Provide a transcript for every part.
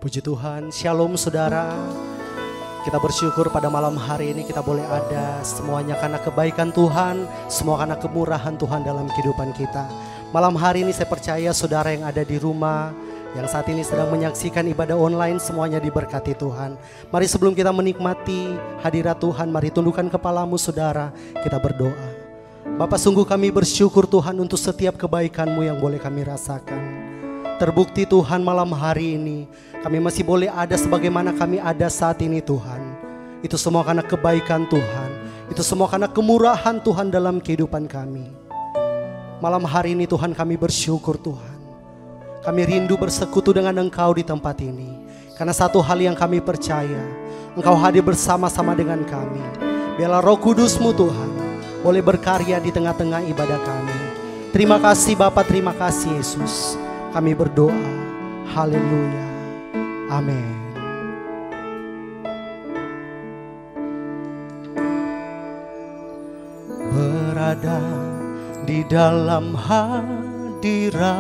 Puji Tuhan, shalom saudara. Kita bersyukur pada malam hari ini kita boleh ada semuanya karena kebaikan Tuhan, semua karena kemurahan Tuhan dalam kehidupan kita. Malam hari ini saya percaya saudara yang ada di rumah, yang saat ini sedang menyaksikan ibadah online, semuanya diberkati Tuhan. Mari sebelum kita menikmati hadirat Tuhan, mari tundukkan kepalamu saudara, kita berdoa. Bapa, sungguh kami bersyukur Tuhan untuk setiap kebaikan-Mu yang boleh kami rasakan. Terbukti Tuhan malam hari ini kami masih boleh ada sebagaimana kami ada saat ini Tuhan. Itu semua karena kebaikan Tuhan. Itu semua karena kemurahan Tuhan dalam kehidupan kami. Malam hari ini Tuhan kami bersyukur Tuhan. Kami rindu bersekutu dengan Engkau di tempat ini. Karena satu hal yang kami percaya, Engkau hadir bersama-sama dengan kami. Biarlah Roh Kudus-Mu Tuhan boleh berkarya di tengah-tengah ibadah kami. Terima kasih Bapa, terima kasih Yesus. Kami berdoa, haleluya, amin. Berada di dalam hadirat-Mu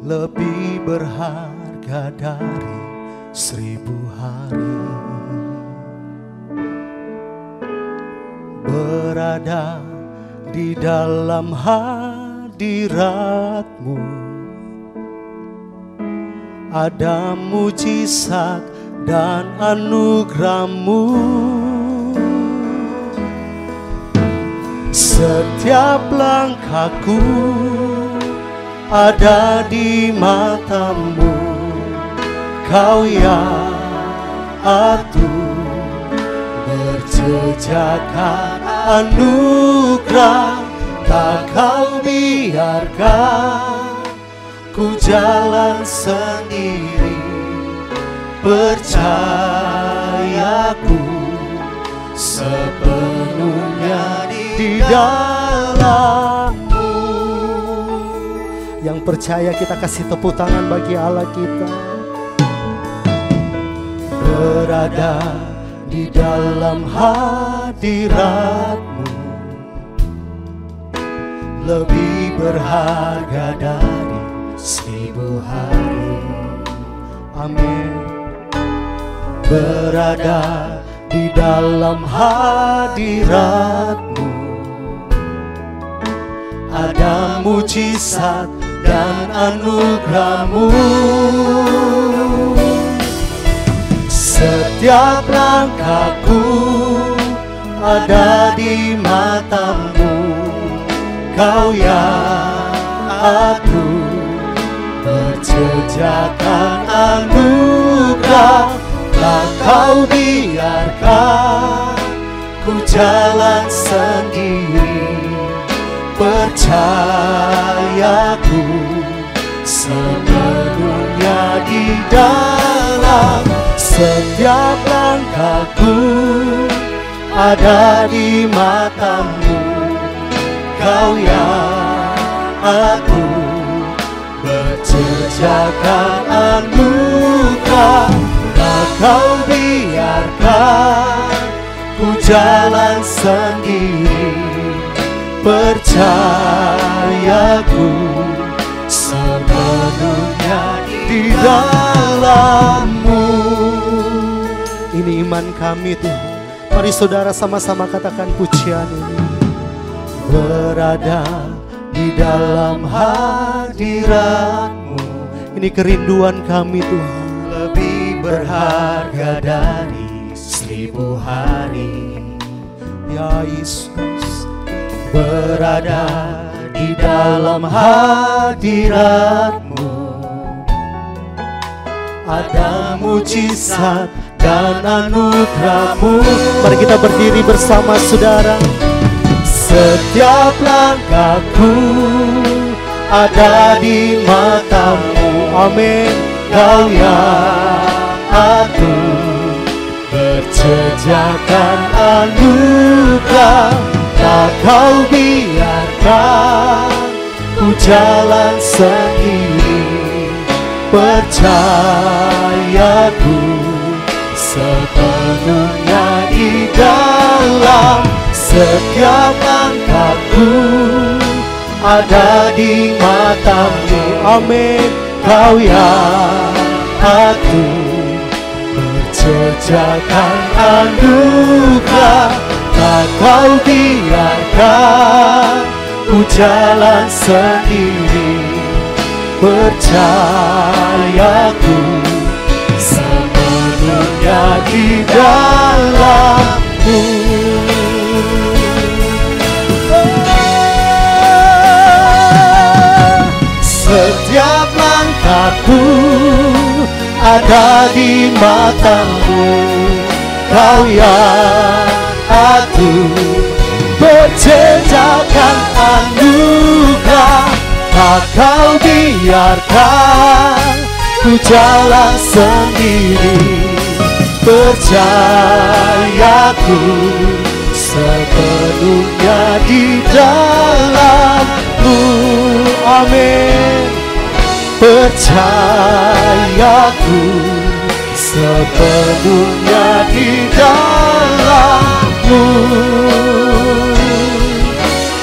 lebih berharga dari 1000 hari. Berada di dalam hadirat-Mu ada mujizat dan anugerah-Mu. Setiap langkahku ada di mata-Mu. Kau yang atur berjejakkan anugerah. Tak Kau biarkan ku jalan sendiri. Percayaku sepenuhnya di dalam-Mu. Yang percaya kita kasih tepuk tangan bagi Allah kita. Berada di dalam hadirat-Mu lebih berharga dari 1000 hari. Amin. Berada di dalam hadirat-Mu ada mujizat dan anugerah-Mu. Setiap langkahku ada di mata-Mu. Kau yang atur berjejakkan anugerah. Tak Kau biarkan ku jalan sendiri. Percayaku sepenuhnya di dalam. Setiap langkahku ada di mata-Mu. Kau yang atur berjejakkan anugerah. Tak Kau biarkan ku jalan sendiri. Percayaku sepenuhnya di dalam-Mu. Ini iman kami Tuhan. Mari saudara sama-sama katakan pujian ini. Berada di dalam hadirat-Mu. Ini kerinduan kami Tuhan. Lebih berharga dari 1000 hari. Ya Yesus. Berada di dalam hadirat-Mu ada mujizat dan anugerah-Mu. Mari kita berdiri bersama saudara. Setiap langkahku ada di mata-Mu. Amin. Kau yang atur berjejakkan anugerah. Tak Kau biarkan ku jalan sendiri. Percayaku sepenuhnya di dalam. Setiap langkahku ada di matamu. Amin. Kau yang atur berjejakan anugerah, tak kau biarkan ku jalan sendiri. Percayaku sepenuhnya di dalam-Mu. Setiap langkahku ada di mata-Mu. Kau yang atur berjejakan anugerah, tak kau biarkan ku jalan sendiri. Percayaku sepenuhnya di dalam-Mu. Amin. Percayaku sepenuhnya di dalam-Mu.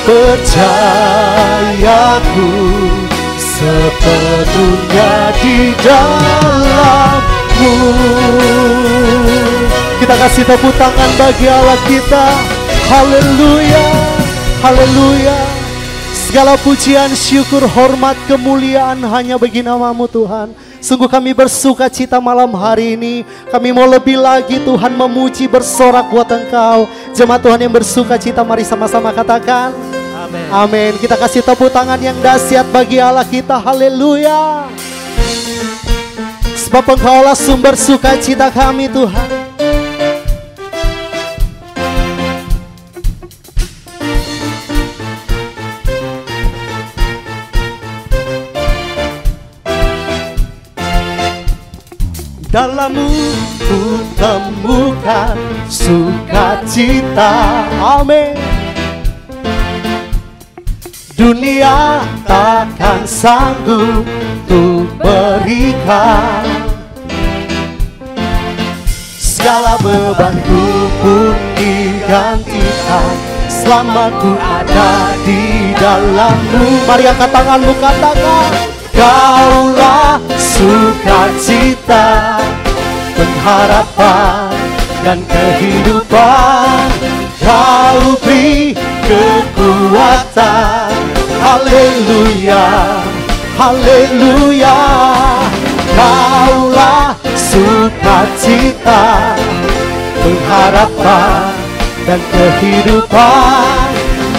Percayaku sepenuhnya di dalam-Mu. Kita kasih tepuk tangan bagi Allah kita. Haleluya, haleluya. Segala pujian, syukur, hormat, kemuliaan hanya bagi nama-Mu Tuhan. Sungguh kami bersuka cita malam hari ini. Kami mau lebih lagi Tuhan memuji, bersorak buat Engkau. Jemaat Tuhan yang bersuka cita, mari sama-sama katakan amin. Amin. Kita kasih tepuk tangan yang dahsyat bagi Allah kita. Haleluya. Sebab Engkaulah sumber sukacita kami Tuhan. Dalam-Mu ku temukan sukacita. Amin. Dunia takkan sanggup untuk berikan. Segala bebanku pun digantikan selama ku ada di dalam-Mu. Mari angkat tanganmu, katakan Kaulah sukacita, pengharapan dan kehidupan. Kau beri kekuatan. Haleluya, haleluya. Kaulah sukacita, pengharapan dan kehidupan.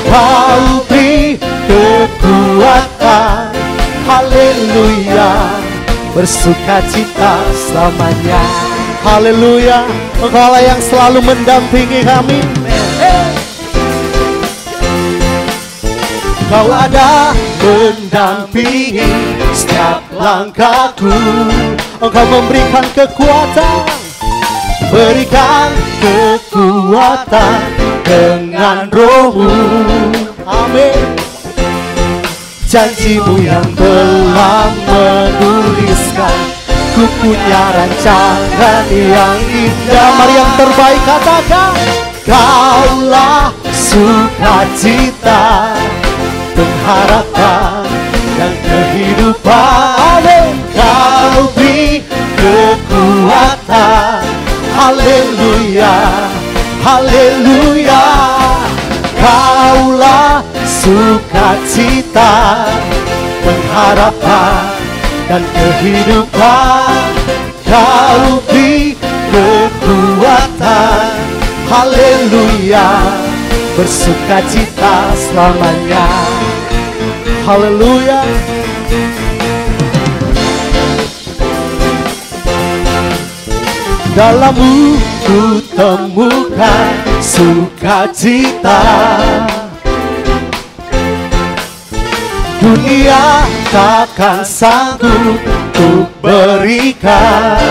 Kau beri kekuatan. Haleluya, bersukacita selamanya. Haleluya, Engkaulah yang selalu mendampingi kami. Kau ada mendampingi setiap langkahku. Engkau memberikan kekuatan, berikan kekuatan dengan Roh-Mu. Amin. Janji-Mu yang telah menuliskan, ku punya rancangan yang indah. Mari yang terbaik katakan, Kaulah sukacita, pengharapan dan kehidupan. Amin. Kau beri kekuatan. Haleluya, haleluya. Kaulah sukacita, pengharapan dan kehidupan. Kau beri kekuatan. Haleluya, bersukacita selamanya. Haleluya. Dalam-Mu ku temukan sukacita. Dunia takkan sanggup untuk berikan.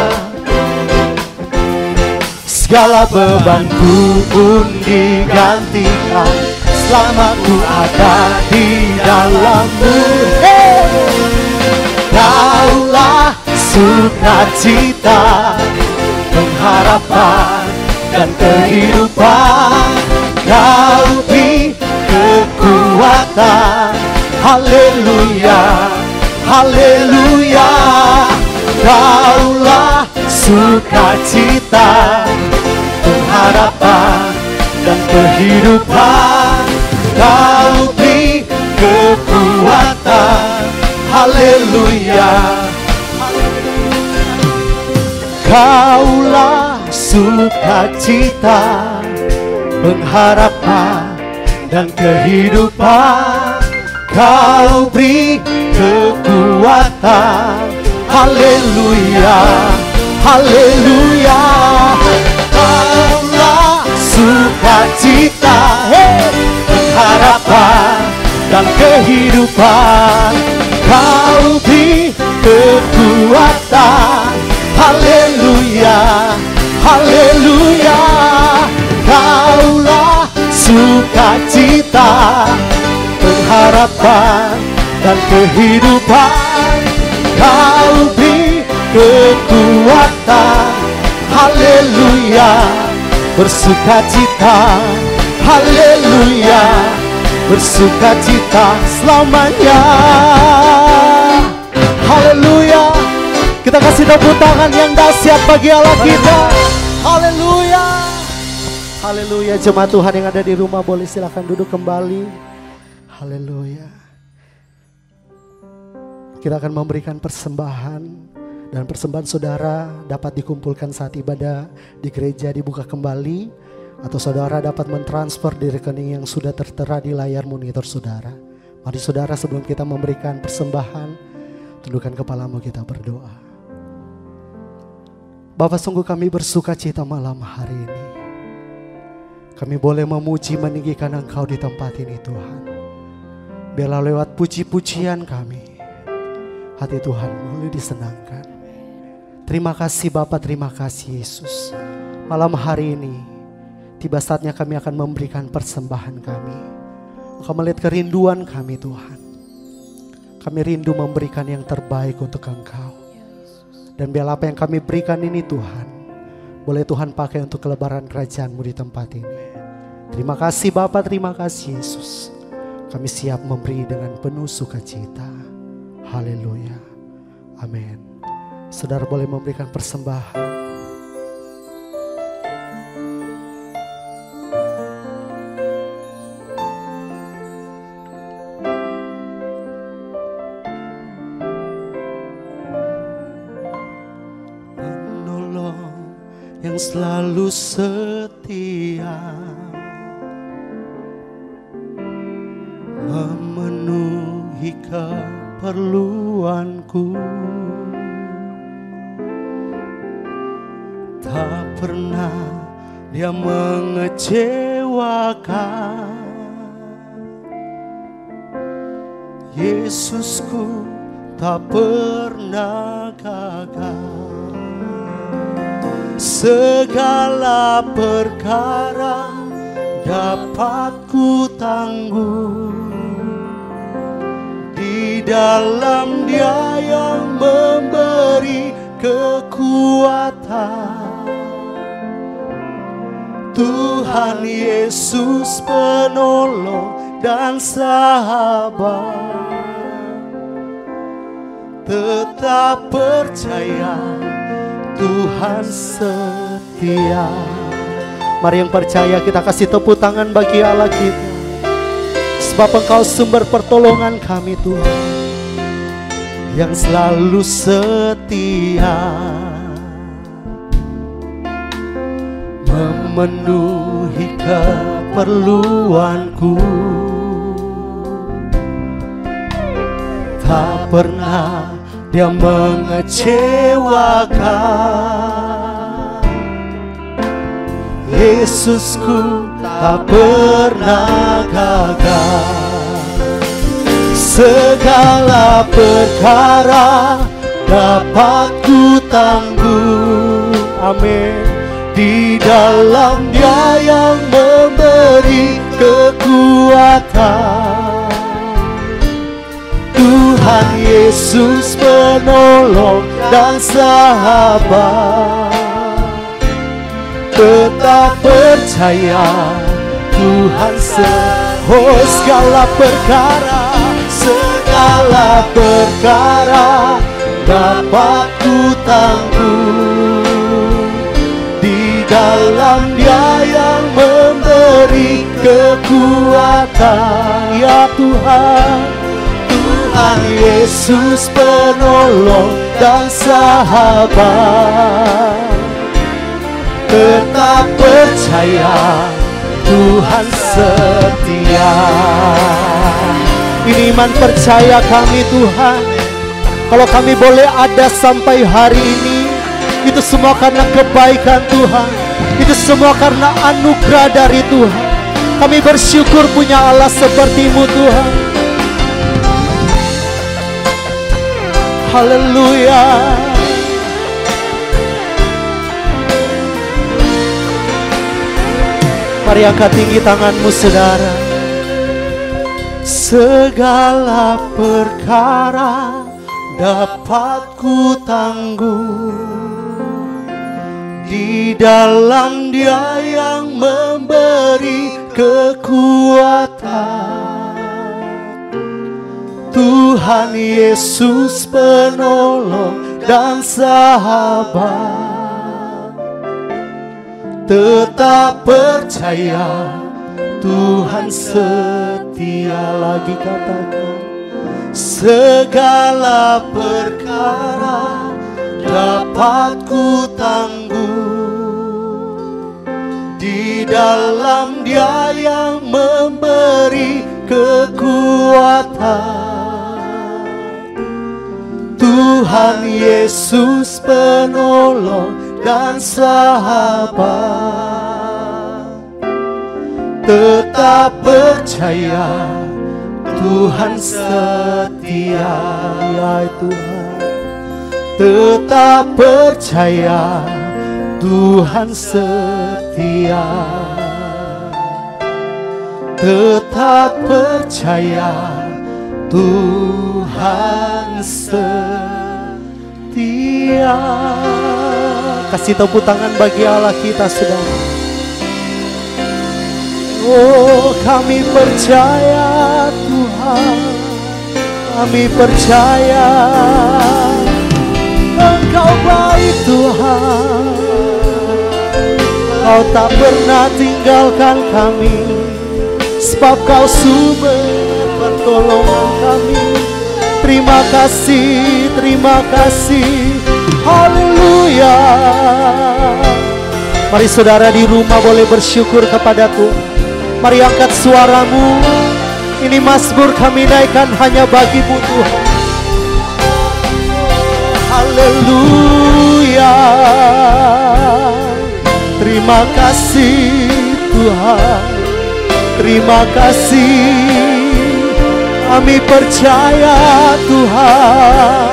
Segala bebanku pun digantikan selama ku ada di dalam-Mu. Kaulah sukacita, pengharapan dan kehidupan. Kau beri kekuatan. haleluya, haleluya. Kaulah sukacita, pengharapan dan kehidupan. Kau beri kekuatan, haleluya. Kaulah sukacita, pengharapan dan kehidupan. Kau beri kekuatan, haleluya, haleluya. Kaulah sukacita, pengharapan dan kehidupan. Kau beri kekuatan, haleluya, haleluya. Kaulah sukacita, pengharapan dan kehidupan. Kau beri kekuatan, haleluya. Bersukacita, haleluya. Bersukacita selamanya, haleluya. Kita kasih tepuk tangan yang dahsyat bagi Allah kita, haleluya. Haleluya. Jemaat Tuhan yang ada di rumah boleh silakan duduk kembali, haleluya. Kita akan memberikan persembahan, dan persembahan saudara dapat dikumpulkan saat ibadah di gereja dibuka kembali, atau saudara dapat mentransfer di rekening yang sudah tertera di layar monitor saudara. Mari saudara, sebelum kita memberikan persembahan, tundukkan kepalamu, kita berdoa. Bapa, sungguh kami bersuka cita malam hari ini. Kami boleh memuji meninggikan Engkau di tempat ini Tuhan. Biarlah lewat puji-pujian kami, hati Tuhan boleh disenangkan. Terima kasih Bapa, terima kasih Yesus. Malam hari ini tiba saatnya kami akan memberikan persembahan kami. Engkau melihat kerinduan kami Tuhan. Kami rindu memberikan yang terbaik untuk Engkau. Dan biarlah apa yang kami berikan ini Tuhan, boleh Tuhan pakai untuk kelebaran kerajaan-Mu di tempat ini. Terima kasih Bapa, terima kasih Yesus. Kami siap memberi dengan penuh sukacita. Haleluya. Amin. Saudara boleh memberikan persembahan. Yang selalu setia, memenuhi keperluanku, tak pernah Dia mengecewakan. Yesusku tak pernah gagal. Segala perkara dapat ku tangguh di dalam Dia yang memberi kekuatan. Tuhan Yesus penolong dan sahabat, tetap percaya Tuhan setia. Mari yang percaya kita kasih tepuk tangan bagi Allah kita. Sebab Engkau sumber pertolongan kami Tuhan, yang selalu setia, memenuhi keperluanku, tak pernah Dia mengecewakan. Yesusku tak pernah gagal. Segala perkara dapat ku tangguh, amin, di dalam Dia yang memberi kekuatan. Tuhan Yesus penolong dan sahabat, tetap percaya Tuhan segala perkara segala perkara dapat ku tanggung di dalam Dia yang memberi kekuatan. Ya Tuhan, Tuhan Yesus penolong dan sahabat, tetap percaya Tuhan setia. Ini iman percaya kami Tuhan. Kalau kami boleh ada sampai hari ini, itu semua karena kebaikan Tuhan, itu semua karena anugerah dari Tuhan. Kami bersyukur punya Allah seperti-Mu Tuhan. Haleluya. Mari angkat tinggi tanganmu saudara. Segala perkara dapat ku tanggung di dalam Dia yang memberi kekuatan. Tuhan Yesus penolong dan sahabat, tetap percaya Tuhan setia. Lagi katakan, segala perkara dapat ku tanggung di dalam Dia yang memberi kekuatan. Tuhan Yesus penolong dan sahabat, tetap percaya Tuhan setia. Ya Tuhan, tetap percaya Tuhan setia. Tetap percaya Tuhan setia. Kasih tepuk tangan bagi Allah kita saudara. Oh, kami percaya Tuhan, kami percaya Engkau baik Tuhan. Kau tak pernah tinggalkan kami, sebab Kau sumber pertolongan kami. Terima kasih, terima kasih. Haleluya. Mari saudara di rumah boleh bersyukur kepada Tuhan. Mari angkat suaramu. Ini mazmur kami naikkan hanya bagi-Mu Tuhan. Haleluya. Terima kasih Tuhan, terima kasih. Kami percaya Tuhan,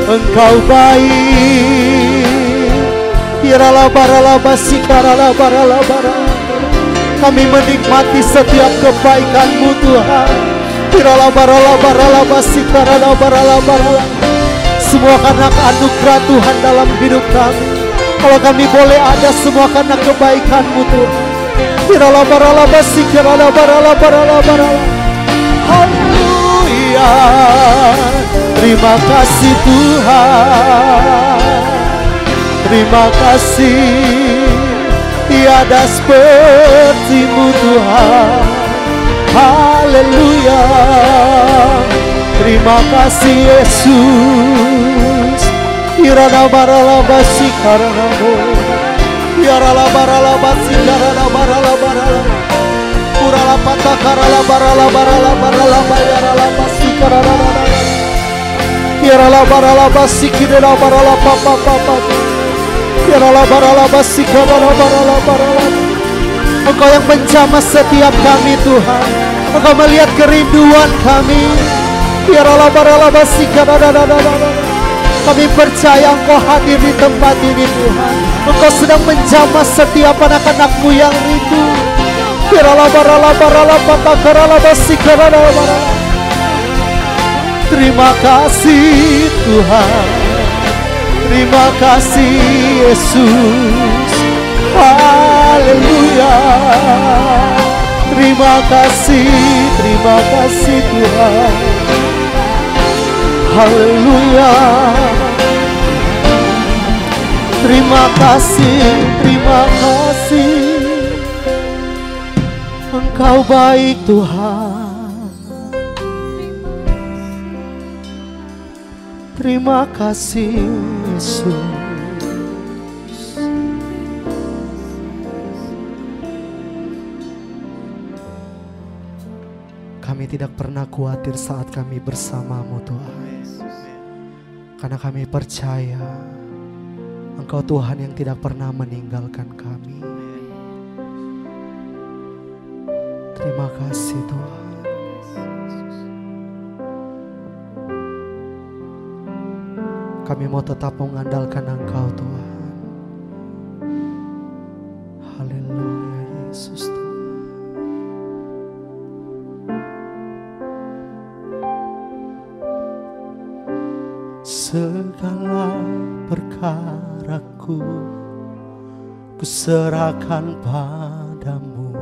Engkau baik. Irala barala basikarala barala barala. Kami menikmati setiap kebaikan-Mu Tuhan. Irala barala barala basikarala barala barala. Semua karena anugerah Tuhan dalam hidup kami. Kalau kami boleh ada semua karena kebaikan-Mu Tuhan. Irala barala basikarala barala barala barala. Haleluya. Terima kasih Tuhan, terima kasih. Tiada seperti-Mu Tuhan. Haleluya. Terima kasih Yesus. Irana barala basi karana mo. Irala barala basi karana barala barala. Urala pata karala barala barala barala barala basi karana barala. Irala barala basi kirana barala papa papa. Irala barala basi karana barala barala. Engkau yang menjamah setiap kami Tuhan. Engkau melihat kerinduan kami. Irala barala basi karana barala. Kami percaya Engkau hadir di tempat ini Tuhan. Engkau sedang menjamah setiap anak-anak-Mu yang rindu. Terima kasih Tuhan, terima kasih Yesus. Haleluya. Terima kasih Tuhan. Haleluya. Terima kasih, terima kasih. Engkau baik Tuhan. Terima kasih Yesus. Kami tidak pernah khawatir saat kami bersamamu Tuhan. Karena kami percaya Engkau Tuhan yang tidak pernah meninggalkan kami. Terima kasih Tuhan. Kami mau tetap mengandalkan Engkau Tuhan. Haleluya Yesus Tuhan. Segala perkaraku kuserahkan padamu,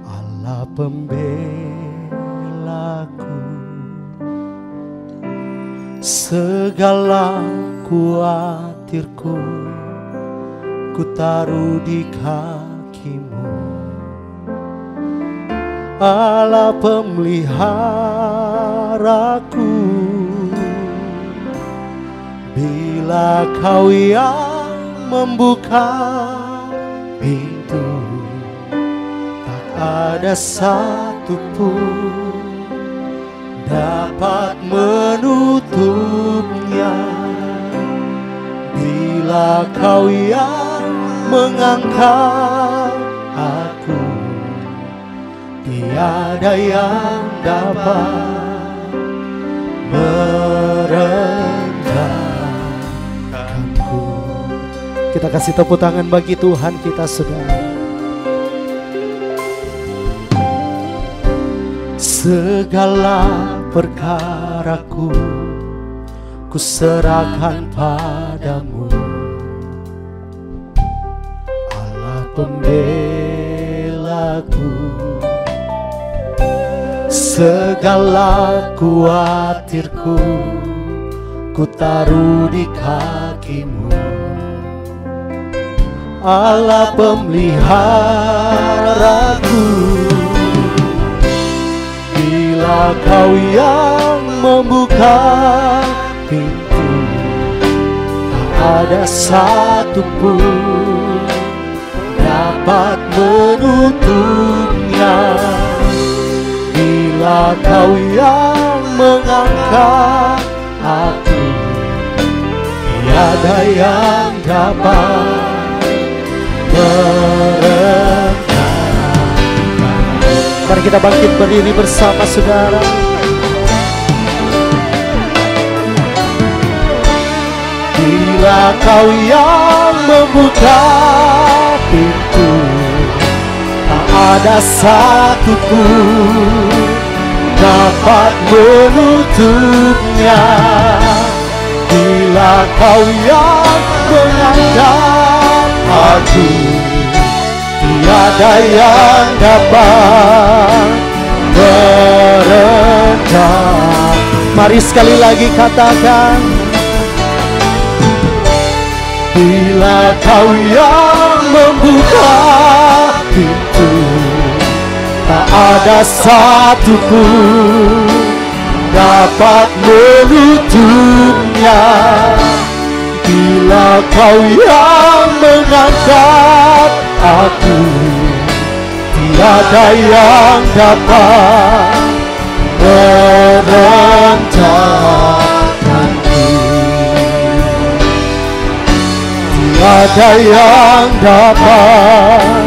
Allah pembelaku. Segala kuatirku ku taruh di kakimu, Allah pemeliharaku. Bila Kau yang membuka pintu, tak ada satupun dapat menutupnya. Bila Kau yang mengangkat aku, tiada yang dapat merendahkanku. Kita kasih tepuk tangan bagi Tuhan kita, saudara. Segala perkaraku kuserahkan padamu, Allah pembelaku. Segala kuatirku ku taruh di kakimu, Allah pemeliharaku. Bila Kau yang membuka pintu, tak ada satupun dapat menutupnya. Bila Kau yang mengangkat aku, tiada yang dapat merendahkan. Mari kita bangkit berdiri bersama, saudara. Bila Kau yang membuka pintu, tak ada satupun dapat menutupnya. Bila Kau yang mengangkat aku, tiada yang dapat merendahkan. Mari sekali lagi katakan, bila Kau yang membuka pintu, tak ada satupun dapat menutupnya. Bila Kau yang mengangkat aku, tiada yang dapat merendahkanku. Tiada yang dapat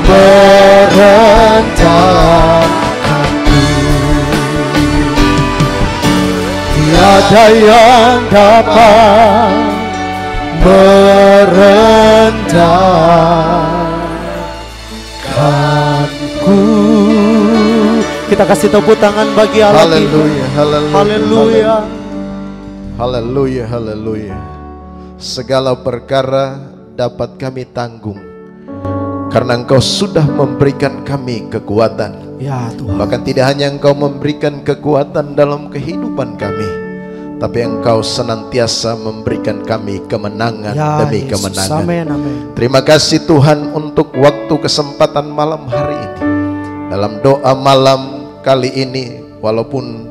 merendahkanku. Tiada yang dapat merendahkanku. Kita kasih tepuk tangan bagi Allah. Haleluya, haleluya, haleluya, haleluya, haleluya. Segala perkara dapat kami tanggung karena Engkau sudah memberikan kami kekuatan. Ya Tuhan. Bahkan tidak hanya Engkau memberikan kekuatan dalam kehidupan kami, tapi Engkau senantiasa memberikan kami kemenangan demi Yesus. kemenangan. Amin, amin. Terima kasih Tuhan untuk waktu kesempatan malam hari ini. Dalam doa malam kali ini, walaupun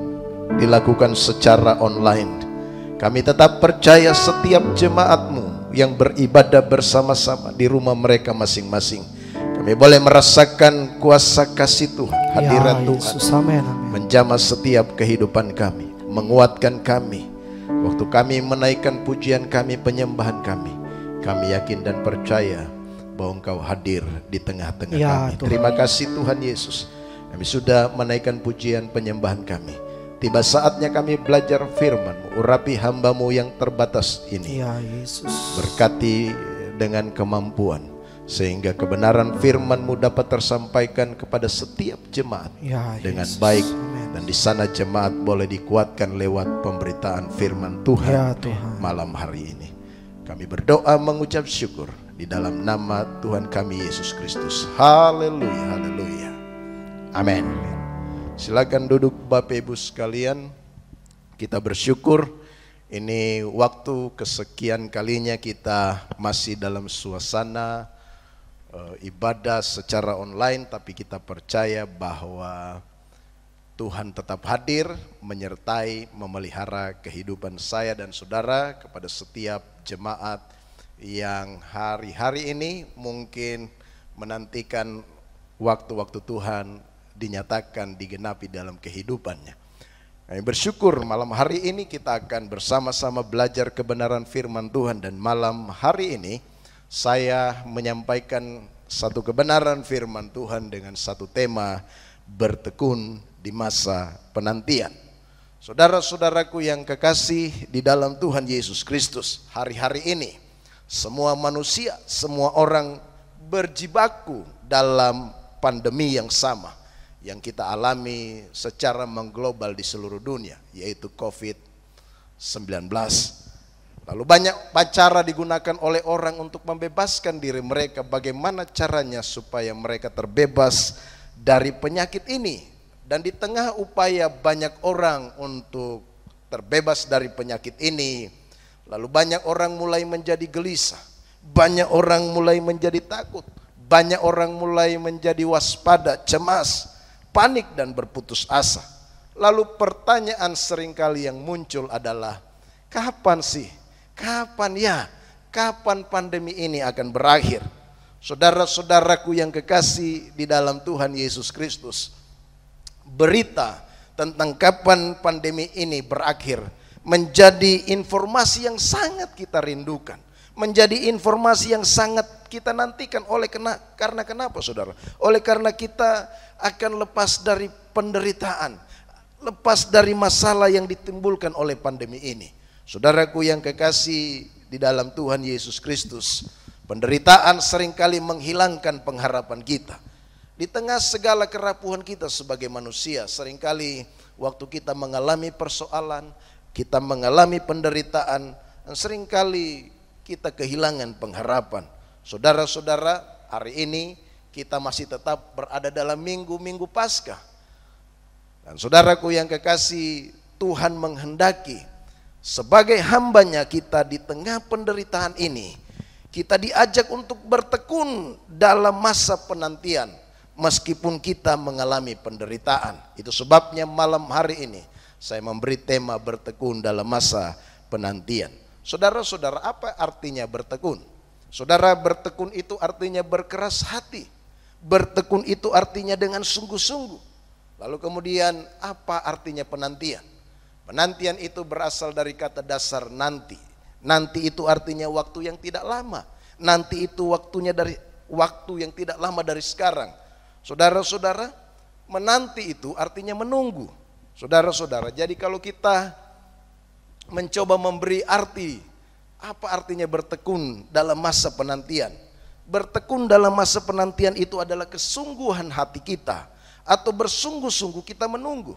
dilakukan secara online, kami tetap percaya setiap jemaat-Mu yang beribadah bersama-sama di rumah mereka masing-masing, kami boleh merasakan kuasa kasih Tuhan, hadirat Tuhan, Yesus. Amin, amin. menjamah setiap kehidupan kami, menguatkan kami. Waktu kami menaikkan pujian kami, penyembahan kami yakin dan percaya bahwa Engkau hadir di tengah-tengah kami. Tuhan. Terima kasih Tuhan Yesus. Kami sudah menaikkan pujian penyembahan kami. Tiba saatnya kami belajar firman-Mu. Urapi hamba-Mu yang terbatas ini. Ya Yesus. Berkati dengan kemampuan, sehingga kebenaran firman-Mu dapat tersampaikan kepada setiap jemaat dengan baik. Amen. Dan di sana jemaat boleh dikuatkan lewat pemberitaan firman Tuhan, Ya Tuhan. malam hari ini. Kami berdoa mengucap syukur di dalam nama Tuhan kami Yesus Kristus. Haleluya, haleluya. Amin. Silakan duduk Bapak Ibu sekalian. Kita bersyukur ini waktu kesekian kalinya kita masih dalam suasana ibadah secara online, tapi kita percaya bahwa Tuhan tetap hadir menyertai, memelihara kehidupan saya dan saudara. Kepada setiap jemaat yang hari-hari ini mungkin menantikan waktu-waktu Tuhan dinyatakan, digenapi dalam kehidupannya. Kami bersyukur malam hari ini kita akan bersama-sama belajar kebenaran firman Tuhan. Dan malam hari ini saya menyampaikan satu kebenaran firman Tuhan dengan satu tema, bertekun di masa penantian. Saudara-saudaraku yang kekasih di dalam Tuhan Yesus Kristus, hari-hari ini semua manusia, semua orang berjibaku dalam pandemi yang sama yang kita alami secara mengglobal di seluruh dunia, yaitu COVID-19. Lalu banyak cara digunakan oleh orang untuk membebaskan diri mereka. Bagaimana caranya supaya mereka terbebas dari penyakit ini? Dan di tengah upaya banyak orang untuk terbebas dari penyakit ini, lalu banyak orang mulai menjadi gelisah, banyak orang mulai menjadi takut, banyak orang mulai menjadi waspada, cemas, panik dan berputus asa. Lalu pertanyaan seringkali yang muncul adalah, kapan sih? Kapan pandemi ini akan berakhir? Saudara-saudaraku yang kekasih di dalam Tuhan Yesus Kristus, berita tentang kapan pandemi ini berakhir menjadi informasi yang sangat kita rindukan, menjadi informasi yang sangat kita nantikan. Karena kenapa saudara? Oleh karena kita akan lepas dari penderitaan, lepas dari masalah yang ditimbulkan oleh pandemi ini. Saudaraku yang kekasih di dalam Tuhan Yesus Kristus, penderitaan seringkali menghilangkan pengharapan kita. Di tengah segala kerapuhan kita sebagai manusia, seringkali waktu kita mengalami persoalan, kita mengalami penderitaan, dan seringkali kita kehilangan pengharapan. Saudara-saudara, hari ini kita masih tetap berada dalam minggu-minggu Paskah. Dan saudaraku yang kekasih, Tuhan menghendaki sebagai hambanya kita di tengah penderitaan ini, kita diajak untuk bertekun dalam masa penantian meskipun kita mengalami penderitaan. Itu sebabnya malam hari ini saya memberi tema bertekun dalam masa penantian. Saudara-saudara, apa artinya bertekun? Saudara, bertekun itu artinya berkeras hati. Bertekun itu artinya dengan sungguh-sungguh. Lalu kemudian apa artinya penantian? Penantian itu berasal dari kata dasar nanti. Nanti itu artinya waktu yang tidak lama. Nanti itu waktunya dari waktu yang tidak lama dari sekarang. Saudara-saudara, menanti itu artinya menunggu. Saudara-saudara, jadi kalau kita mencoba memberi arti, apa artinya bertekun dalam masa penantian? Bertekun dalam masa penantian itu adalah kesungguhan hati kita, atau bersungguh-sungguh kita menunggu.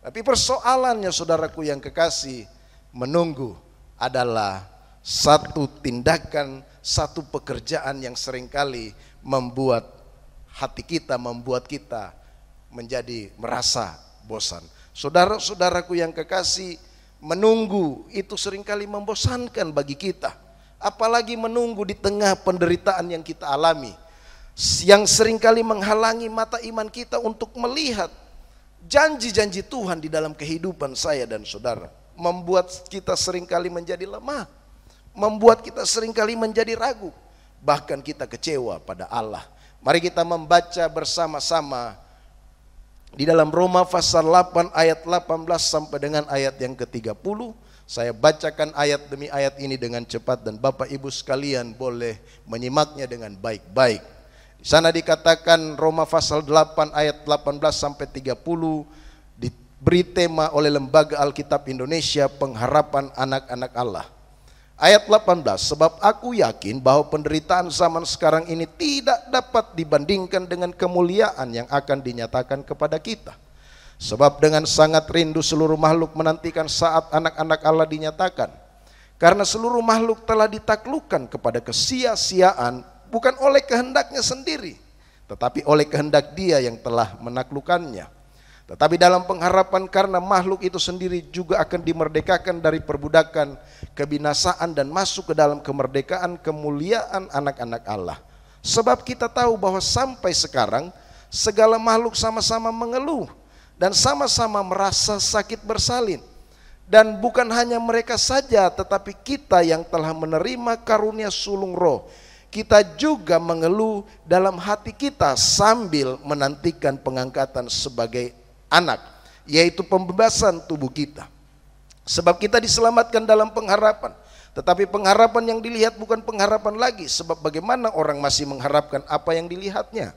Tapi persoalannya saudaraku yang kekasih, menunggu adalah satu tindakan, satu pekerjaan yang seringkali membuat hati kita, membuat kita menjadi merasa bosan. Saudara-saudaraku yang kekasih, menunggu itu seringkali membosankan bagi kita. Apalagi menunggu di tengah penderitaan yang kita alami, yang seringkali menghalangi mata iman kita untuk melihat janji-janji Tuhan di dalam kehidupan saya dan saudara. Membuat kita seringkali menjadi lemah, membuat kita seringkali menjadi ragu, bahkan kita kecewa pada Allah. Mari kita membaca bersama-sama di dalam Roma pasal 8 ayat 18 sampai dengan ayat yang ke-30. Saya bacakan ayat demi ayat ini dengan cepat dan Bapak Ibu sekalian boleh menyimaknya dengan baik-baik. Di sana dikatakan Roma pasal 8 ayat 18 sampai 30 diberi tema oleh Lembaga Alkitab Indonesia, pengharapan anak-anak Allah. Ayat 18, sebab aku yakin bahwa penderitaan zaman sekarang ini tidak dapat dibandingkan dengan kemuliaan yang akan dinyatakan kepada kita. Sebab dengan sangat rindu seluruh makhluk menantikan saat anak-anak Allah dinyatakan. Karena seluruh makhluk telah ditaklukkan kepada kesia-siaan, bukan oleh kehendaknya sendiri, tetapi oleh kehendak Dia yang telah menaklukkannya. Tetapi dalam pengharapan karena makhluk itu sendiri juga akan dimerdekakan dari perbudakan kebinasaan dan masuk ke dalam kemerdekaan kemuliaan anak-anak Allah. Sebab kita tahu bahwa sampai sekarang segala makhluk sama-sama mengeluh dan sama-sama merasa sakit bersalin. Dan bukan hanya mereka saja, tetapi kita yang telah menerima karunia sulung roh, kita juga mengeluh dalam hati kita sambil menantikan pengangkatan sebagai anak, yaitu pembebasan tubuh kita. Sebab kita diselamatkan dalam pengharapan, tetapi pengharapan yang dilihat bukan pengharapan lagi. Sebab bagaimana orang masih mengharapkan apa yang dilihatnya?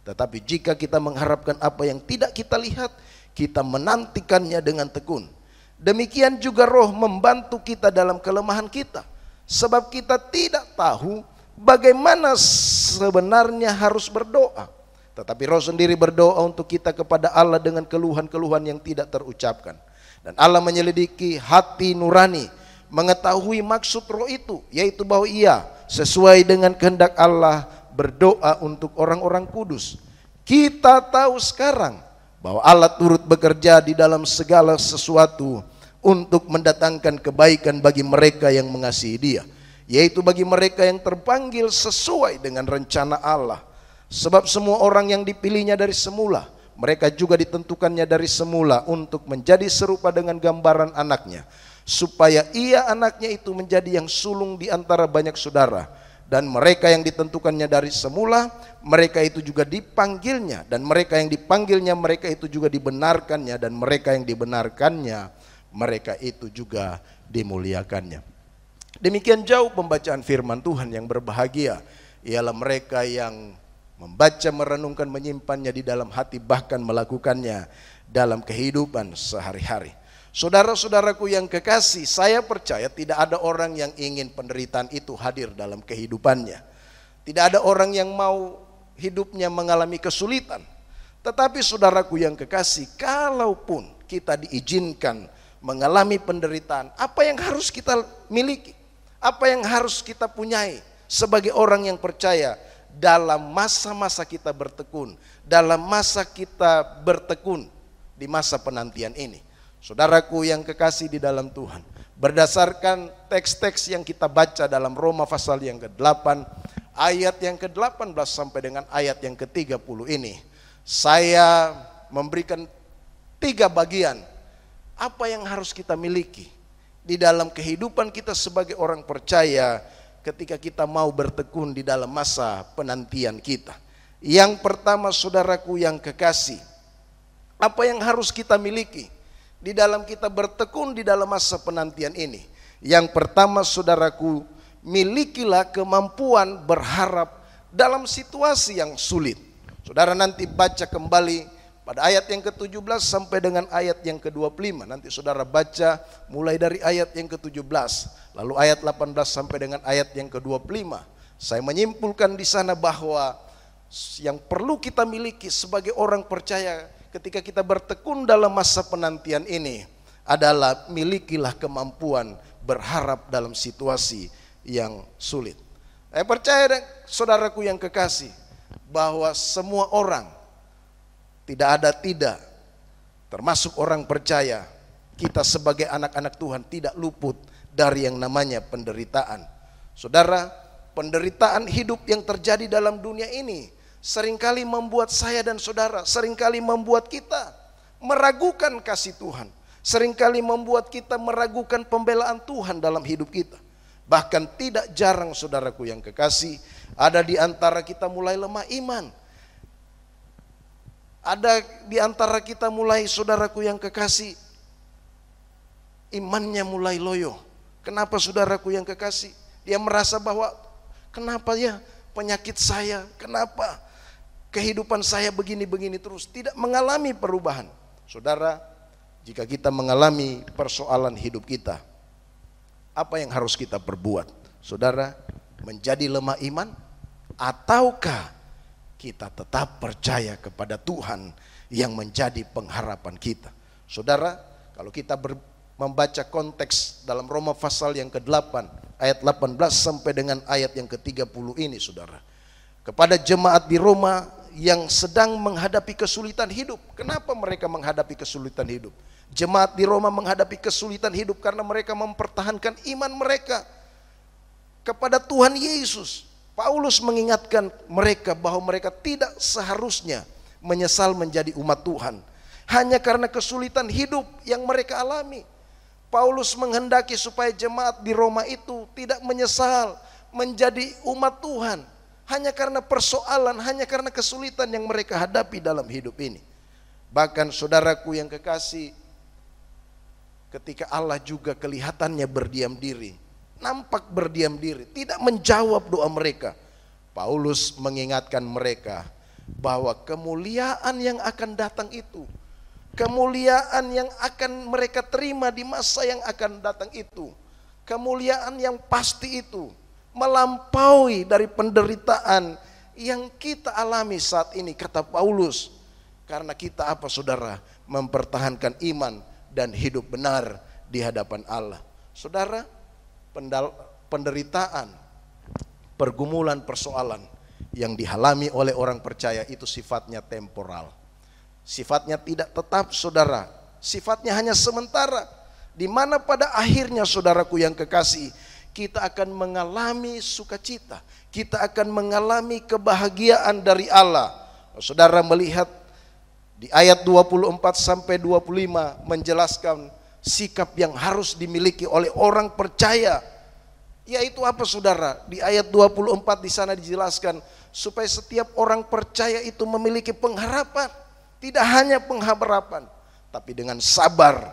Tetapi jika kita mengharapkan apa yang tidak kita lihat, kita menantikannya dengan tekun. Demikian juga roh membantu kita dalam kelemahan kita. Sebab kita tidak tahu bagaimana sebenarnya harus berdoa, tetapi roh sendiri berdoa untuk kita kepada Allah dengan keluhan-keluhan yang tidak terucapkan. Dan Allah menyelidiki hati nurani, mengetahui maksud roh itu, yaitu bahwa ia sesuai dengan kehendak Allah berdoa untuk orang-orang kudus. Kita tahu sekarang bahwa Allah turut bekerja di dalam segala sesuatu untuk mendatangkan kebaikan bagi mereka yang mengasihi Dia, yaitu bagi mereka yang terpanggil sesuai dengan rencana Allah. Sebab semua orang yang dipilihnya dari semula, mereka juga ditentukannya dari semula untuk menjadi serupa dengan gambaran anaknya, supaya ia anaknya itu menjadi yang sulung di antara banyak saudara. Dan mereka yang ditentukannya dari semula, mereka itu juga dipanggilnya. Dan mereka yang dipanggilnya, mereka itu juga dibenarkannya. Dan mereka yang dibenarkannya, mereka itu juga dimuliakannya. Demikian jauh pembacaan firman Tuhan. Yang berbahagia ialah mereka yang membaca, merenungkan, menyimpannya di dalam hati, bahkan melakukannya dalam kehidupan sehari-hari. Saudara-saudaraku yang kekasih, saya percaya tidak ada orang yang ingin penderitaan itu hadir dalam kehidupannya. Tidak ada orang yang mau hidupnya mengalami kesulitan. Tetapi saudaraku yang kekasih, kalaupun kita diizinkan mengalami penderitaan, apa yang harus kita miliki? Apa yang harus kita punyai sebagai orang yang percaya dalam masa-masa kita bertekun, dalam masa kita bertekun di masa penantian ini? Saudaraku yang kekasih di dalam Tuhan, berdasarkan teks-teks yang kita baca dalam Roma pasal yang ke-8, ayat yang ke-18 sampai dengan ayat yang ke-30 ini, saya memberikan 3 bagian apa yang harus kita miliki di dalam kehidupan kita sebagai orang percaya ketika kita mau bertekun di dalam masa penantian kita. Yang pertama, saudaraku yang kekasih, apa yang harus kita miliki di dalam kita bertekun di dalam masa penantian ini? Yang pertama, saudaraku, milikilah kemampuan berharap dalam situasi yang sulit. Saudara nanti baca kembali pada ayat yang ke-17 sampai dengan ayat yang ke-25. Nanti saudara baca mulai dari ayat yang ke-17, lalu ayat 18 sampai dengan ayat yang ke-25. Saya menyimpulkan di sana bahwa yang perlu kita miliki sebagai orang percaya ketika kita bertekun dalam masa penantian ini adalah milikilah kemampuan berharap dalam situasi yang sulit. Saya percaya, saudaraku yang kekasih, bahwa semua orang, tidak, termasuk orang percaya, kita sebagai anak-anak Tuhan tidak luput dari yang namanya penderitaan. Saudara, penderitaan hidup yang terjadi dalam dunia ini seringkali membuat saya dan saudara, seringkali membuat kita meragukan kasih Tuhan, seringkali membuat kita meragukan pembelaan Tuhan dalam hidup kita. Bahkan tidak jarang, saudaraku yang kekasih, ada di antara kita mulai lemah iman. Ada di antara kita mulai, saudaraku yang kekasih, imannya mulai loyo. Kenapa, saudaraku yang kekasih? Dia merasa bahwa kenapa ya penyakit saya, kenapa kehidupan saya begini-begini terus, tidak mengalami perubahan. Saudara, jika kita mengalami persoalan hidup kita, apa yang harus kita perbuat? Saudara, menjadi lemah iman ataukah kita tetap percaya kepada Tuhan yang menjadi pengharapan kita? Saudara, kalau kita membaca konteks dalam Roma pasal yang ke-8 ayat 18 sampai dengan ayat yang ke-30 ini, saudara, kepada jemaat di Roma yang sedang menghadapi kesulitan hidup. Kenapa mereka menghadapi kesulitan hidup? Jemaat di Roma menghadapi kesulitan hidup karena mereka mempertahankan iman mereka kepada Tuhan Yesus. Paulus mengingatkan mereka bahwa mereka tidak seharusnya menyesal menjadi umat Tuhan hanya karena kesulitan hidup yang mereka alami. Paulus menghendaki supaya jemaat di Roma itu tidak menyesal menjadi umat Tuhan hanya karena persoalan, hanya karena kesulitan yang mereka hadapi dalam hidup ini. Bahkan, saudaraku yang kekasih, ketika Allah juga kelihatannya berdiam diri, nampak berdiam diri, tidak menjawab doa mereka, Paulus mengingatkan mereka bahwa kemuliaan yang akan datang itu, kemuliaan yang akan mereka terima di masa yang akan datang itu, kemuliaan yang pasti itu melampaui dari penderitaan yang kita alami saat ini, kata Paulus. Karena kita apa, saudara? Mempertahankan iman dan hidup benar di hadapan Allah. Saudara, penderitaan, pergumulan, persoalan yang dialami oleh orang percaya itu sifatnya temporal. Sifatnya tidak tetap, saudara. Sifatnya hanya sementara. Di mana pada akhirnya, saudaraku yang kekasih, kita akan mengalami sukacita. Kita akan mengalami kebahagiaan dari Allah. Saudara melihat di ayat 24 sampai 25 menjelaskan sikap yang harus dimiliki oleh orang percaya. Yaitu apa, saudara? Di ayat 24 di sana dijelaskan supaya setiap orang percaya itu memiliki pengharapan. Tidak hanya pengharapan, tapi dengan sabar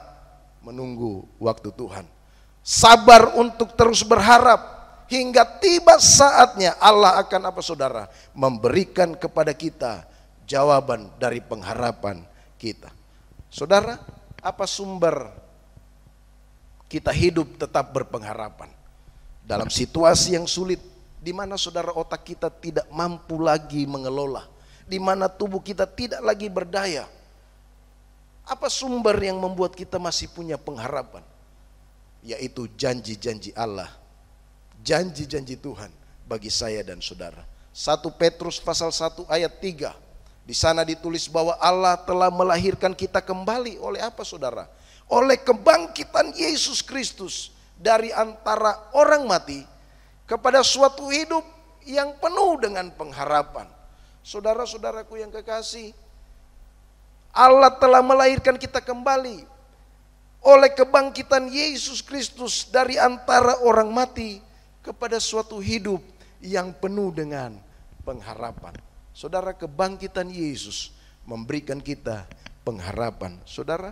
menunggu waktu Tuhan. Sabar untuk terus berharap hingga tiba saatnya Allah akan apa, saudara? Memberikan kepada kita jawaban dari pengharapan kita. Saudara, apa sumber kita hidup tetap berpengharapan? Dalam situasi yang sulit, di mana, saudara, otak kita tidak mampu lagi mengelola, di mana tubuh kita tidak lagi berdaya. Apa sumber yang membuat kita masih punya pengharapan? Yaitu janji-janji Allah, janji-janji Tuhan bagi saya dan saudara. 1 Petrus pasal 1 ayat 3. Di sana ditulis bahwa Allah telah melahirkan kita kembali oleh apa, saudara? Oleh kebangkitan Yesus Kristus dari antara orang mati kepada suatu hidup yang penuh dengan pengharapan. Saudara-saudaraku yang kekasih, Allah telah melahirkan kita kembali oleh kebangkitan Yesus Kristus dari antara orang mati kepada suatu hidup yang penuh dengan pengharapan. Saudara, kebangkitan Yesus memberikan kita pengharapan. Saudara,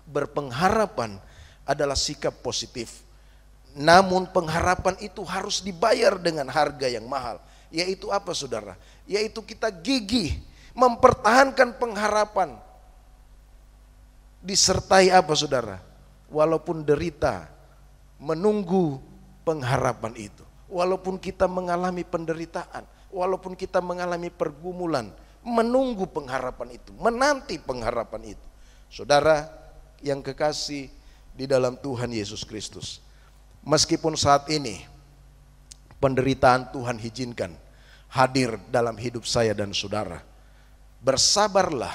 berpengharapan adalah sikap positif. Namun pengharapan itu harus dibayar dengan harga yang mahal. Yaitu apa, saudara? Yaitu kita gigih mempertahankan pengharapan. Disertai apa, saudara? Walaupun derita, menunggu pengharapan itu. Walaupun kita mengalami penderitaan, walaupun kita mengalami pergumulan, menunggu pengharapan itu, menanti pengharapan itu. Saudara yang kekasih di dalam Tuhan Yesus Kristus, meskipun saat ini penderitaan Tuhan izinkan, hadir dalam hidup saya dan saudara. Bersabarlah,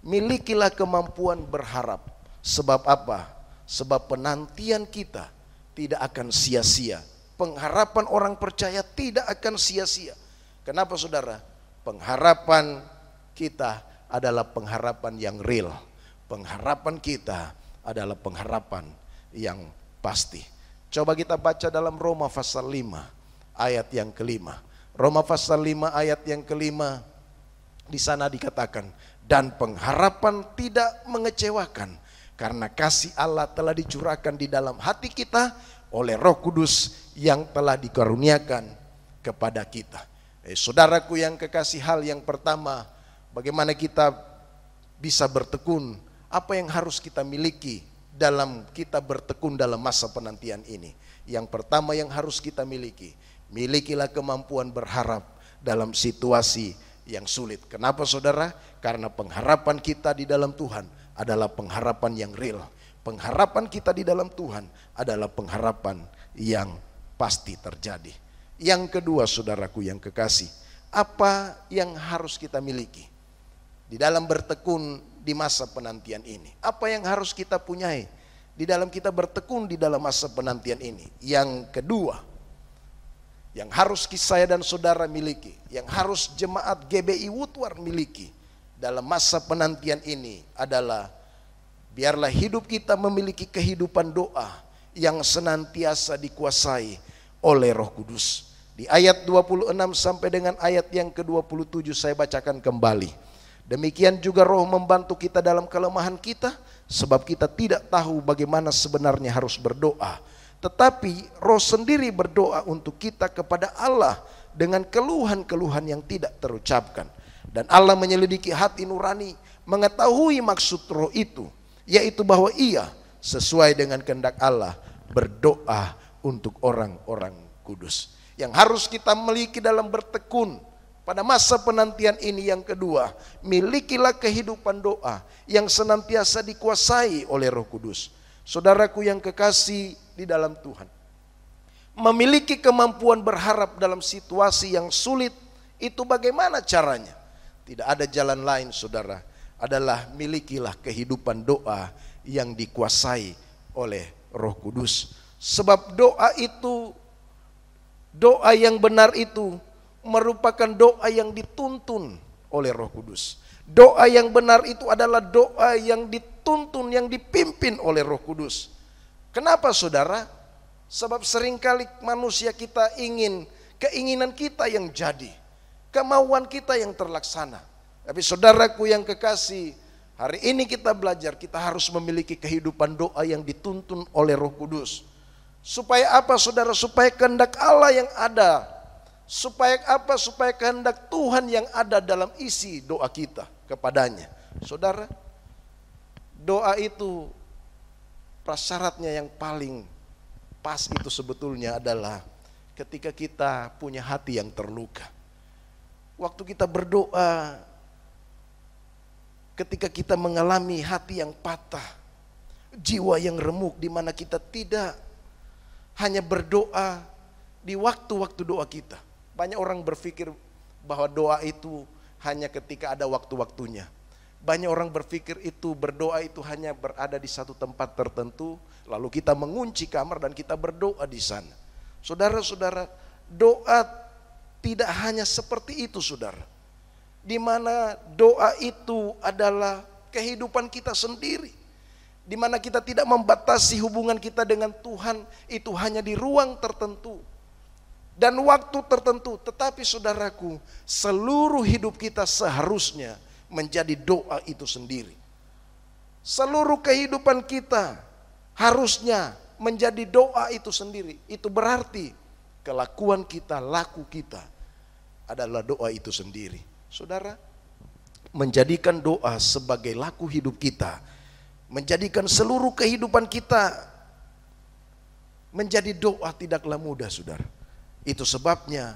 milikilah kemampuan berharap. Sebab apa? Sebab penantian kita tidak akan sia-sia. Pengharapan orang percaya tidak akan sia-sia. Kenapa saudara? Pengharapan kita adalah pengharapan yang real. Pengharapan kita adalah pengharapan yang pasti. Coba kita baca dalam Roma pasal 5 ayat yang kelima. Roma pasal 5 ayat yang kelima, di sana dikatakan, dan pengharapan tidak mengecewakan, karena kasih Allah telah dicurahkan di dalam hati kita oleh Roh Kudus yang telah dikaruniakan kepada kita. Saudaraku yang kekasih, hal yang pertama, bagaimana kita bisa bertekun, apa yang harus kita miliki dalam kita bertekun dalam masa penantian ini. Yang pertama yang harus kita miliki, milikilah kemampuan berharap dalam situasi yang sulit. Kenapa saudara? Karena pengharapan kita di dalam Tuhan adalah pengharapan yang real. Pengharapan kita di dalam Tuhan adalah pengharapan yang pasti terjadi. Yang kedua saudaraku yang kekasih, apa yang harus kita miliki di dalam bertekun di masa penantian ini? Apa yang harus kita punyai di dalam kita bertekun di dalam masa penantian ini? Yang kedua, yang harus saya dan saudara miliki, yang harus jemaat GBI Woodward miliki dalam masa penantian ini adalah, biarlah hidup kita memiliki kehidupan doa yang senantiasa dikuasai oleh Roh Kudus. Di ayat 26 sampai dengan ayat yang ke-27 saya bacakan kembali. Demikian juga Roh membantu kita dalam kelemahan kita, sebab kita tidak tahu bagaimana sebenarnya harus berdoa. Tetapi Roh sendiri berdoa untuk kita kepada Allah dengan keluhan-keluhan yang tidak terucapkan. Dan Allah menyelidiki hati nurani, mengetahui maksud Roh itu, yaitu bahwa Ia sesuai dengan kehendak Allah berdoa untuk orang-orang kudus. Yang harus kita miliki dalam bertekun pada masa penantian ini, yang kedua, milikilah kehidupan doa yang senantiasa dikuasai oleh Roh Kudus. Saudaraku yang kekasih di dalam Tuhan, memiliki kemampuan berharap dalam situasi yang sulit itu bagaimana caranya? Tidak ada jalan lain saudara, adalah milikilah kehidupan doa yang dikuasai oleh Roh Kudus. Sebab doa itu, doa yang benar itu merupakan doa yang dituntun oleh Roh Kudus. Doa yang benar itu adalah doa yang dituntun, yang dipimpin oleh Roh Kudus. Kenapa saudara? Sebab seringkali manusia kita ingin, keinginan kita yang jadi, kemauan kita yang terlaksana. Tapi saudaraku yang kekasih, hari ini kita belajar, kita harus memiliki kehidupan doa yang dituntun oleh Roh Kudus. Supaya apa saudara? Supaya kehendak Allah yang ada. Supaya apa? Supaya kehendak Tuhan yang ada dalam isi doa kita kepadanya. Saudara, doa itu prasyaratnya yang paling pas itu sebetulnya adalah ketika kita punya hati yang terluka. Waktu kita berdoa, ketika kita mengalami hati yang patah, jiwa yang remuk, di mana kita tidak hanya berdoa di waktu-waktu doa kita. Banyak orang berpikir bahwa doa itu hanya ketika ada waktu-waktunya. Banyak orang berpikir itu berdoa itu hanya berada di satu tempat tertentu, lalu kita mengunci kamar dan kita berdoa di sana. Saudara-saudara, doa tidak hanya seperti itu saudara. Di mana doa itu adalah kehidupan kita sendiri. Di mana kita tidak membatasi hubungan kita dengan Tuhan itu hanya di ruang tertentu dan waktu tertentu. Tetapi saudaraku, seluruh hidup kita seharusnya menjadi doa itu sendiri. Seluruh kehidupan kita harusnya menjadi doa itu sendiri. Itu berarti kelakuan kita, laku kita adalah doa itu sendiri. Saudara, menjadikan doa sebagai laku hidup kita, menjadikan seluruh kehidupan kita menjadi doa tidaklah mudah saudara. Itu sebabnya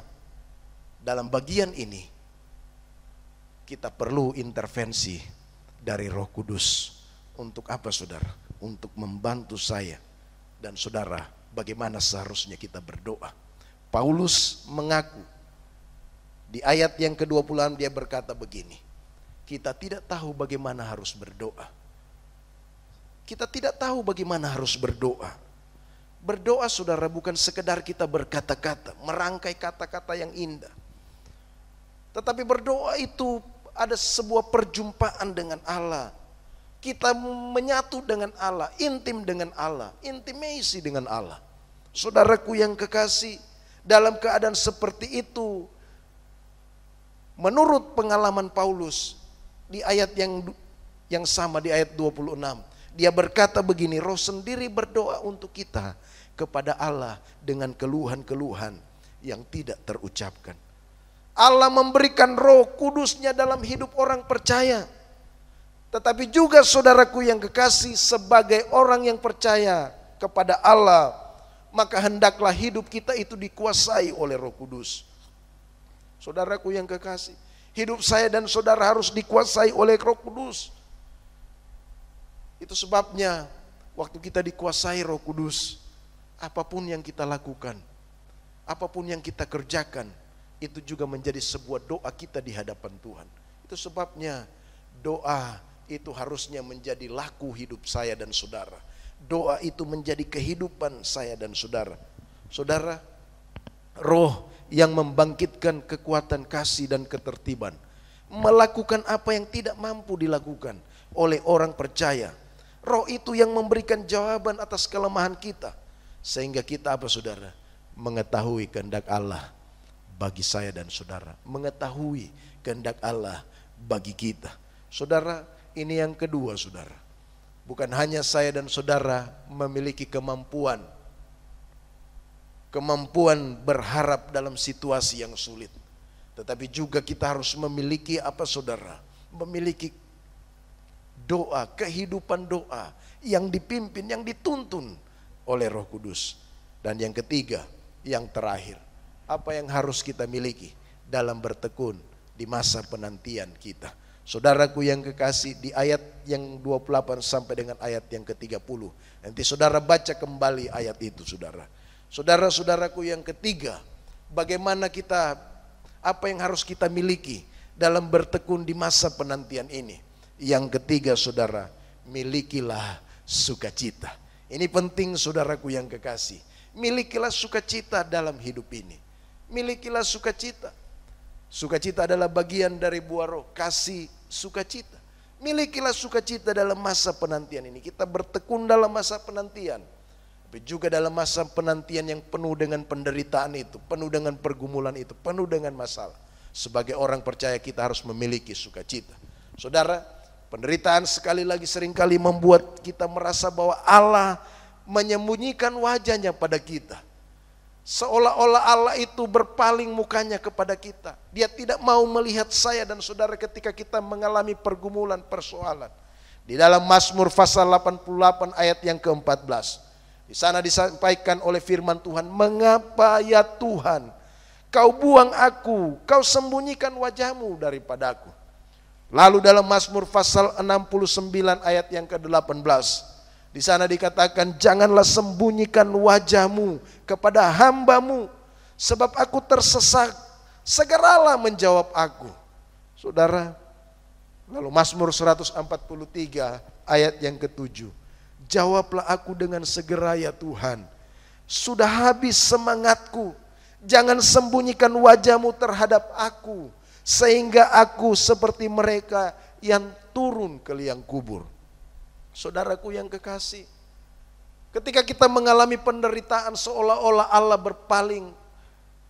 dalam bagian ini kita perlu intervensi dari Roh Kudus. Untuk apa saudara? Untuk membantu saya dan saudara bagaimana seharusnya kita berdoa. Paulus mengaku Di ayat yang ke-26 dia berkata begini, kita tidak tahu bagaimana harus berdoa. Kita tidak tahu bagaimana harus berdoa. Berdoa saudara bukan sekedar kita berkata-kata, merangkai kata-kata yang indah. Tetapi berdoa itu ada sebuah perjumpaan dengan Allah. Kita menyatu dengan Allah, intim dengan Allah, intimasi dengan Allah. Saudaraku yang kekasih, dalam keadaan seperti itu, menurut pengalaman Paulus di ayat yang sama di ayat 26, dia berkata begini, Roh sendiri berdoa untuk kita kepada Allah dengan keluhan-keluhan yang tidak terucapkan. Allah memberikan Roh Kudusnya dalam hidup orang percaya. Tetapi juga saudaraku yang kekasih, sebagai orang yang percaya kepada Allah, maka hendaklah hidup kita itu dikuasai oleh Roh Kudus. Saudaraku yang kekasih, hidup saya dan saudara harus dikuasai oleh Roh Kudus. Itu sebabnya waktu kita dikuasai Roh Kudus, apapun yang kita lakukan, apapun yang kita kerjakan, itu juga menjadi sebuah doa kita di hadapan Tuhan. Itu sebabnya doa itu harusnya menjadi laku hidup saya dan saudara. Doa itu menjadi kehidupan saya dan saudara. Saudara, Roh yang membangkitkan kekuatan kasih dan ketertiban, melakukan apa yang tidak mampu dilakukan oleh orang percaya. Roh itu yang memberikan jawaban atas kelemahan kita, sehingga kita apa saudara? Mengetahui kehendak Allah bagi saya dan saudara, mengetahui kehendak Allah bagi kita. Saudara, ini yang kedua saudara. Bukan hanya saya dan saudara memiliki kemampuan berharap dalam situasi yang sulit, tetapi juga kita harus memiliki apa saudara? Memiliki doa, kehidupan doa yang dipimpin, yang dituntun oleh Roh Kudus. Dan yang ketiga, yang terakhir, apa yang harus kita miliki dalam bertekun di masa penantian kita. Saudaraku yang kekasih, di ayat yang 28 sampai dengan ayat yang ke-30. Nanti saudara baca kembali ayat itu saudara. Saudara-saudaraku yang ketiga, bagaimana kita, apa yang harus kita miliki dalam bertekun di masa penantian ini. Yang ketiga saudara, milikilah sukacita. Ini penting saudaraku yang kekasih. Milikilah sukacita dalam hidup ini. Milikilah sukacita. Sukacita adalah bagian dari buah Roh, kasih sukacita. Milikilah sukacita dalam masa penantian ini. Kita bertekun dalam masa penantian, tapi juga dalam masa penantian yang penuh dengan penderitaan itu, penuh dengan pergumulan itu, penuh dengan masalah. Sebagai orang percaya kita harus memiliki sukacita. Saudara, penderitaan sekali lagi seringkali membuat kita merasa bahwa Allah menyembunyikan wajahnya pada kita. Seolah-olah Allah itu berpaling mukanya kepada kita. Dia tidak mau melihat saya dan saudara ketika kita mengalami pergumulan, persoalan. Di dalam Mazmur pasal 88 ayat yang ke-14. Di sana disampaikan oleh firman Tuhan, mengapa ya Tuhan kau buang aku, kau sembunyikan wajahmu daripadaku. Lalu dalam Mazmur pasal 69 ayat yang ke-18. Di sana dikatakan, janganlah sembunyikan wajahmu kepada hambamu, sebab aku tersesat, segeralah menjawab aku. Saudara, lalu Mazmur 143 ayat yang ke-7. Jawablah aku dengan segera ya Tuhan, sudah habis semangatku, jangan sembunyikan wajahmu terhadap aku, sehingga aku seperti mereka yang turun ke liang kubur. Saudaraku yang kekasih, ketika kita mengalami penderitaan seolah-olah Allah berpaling,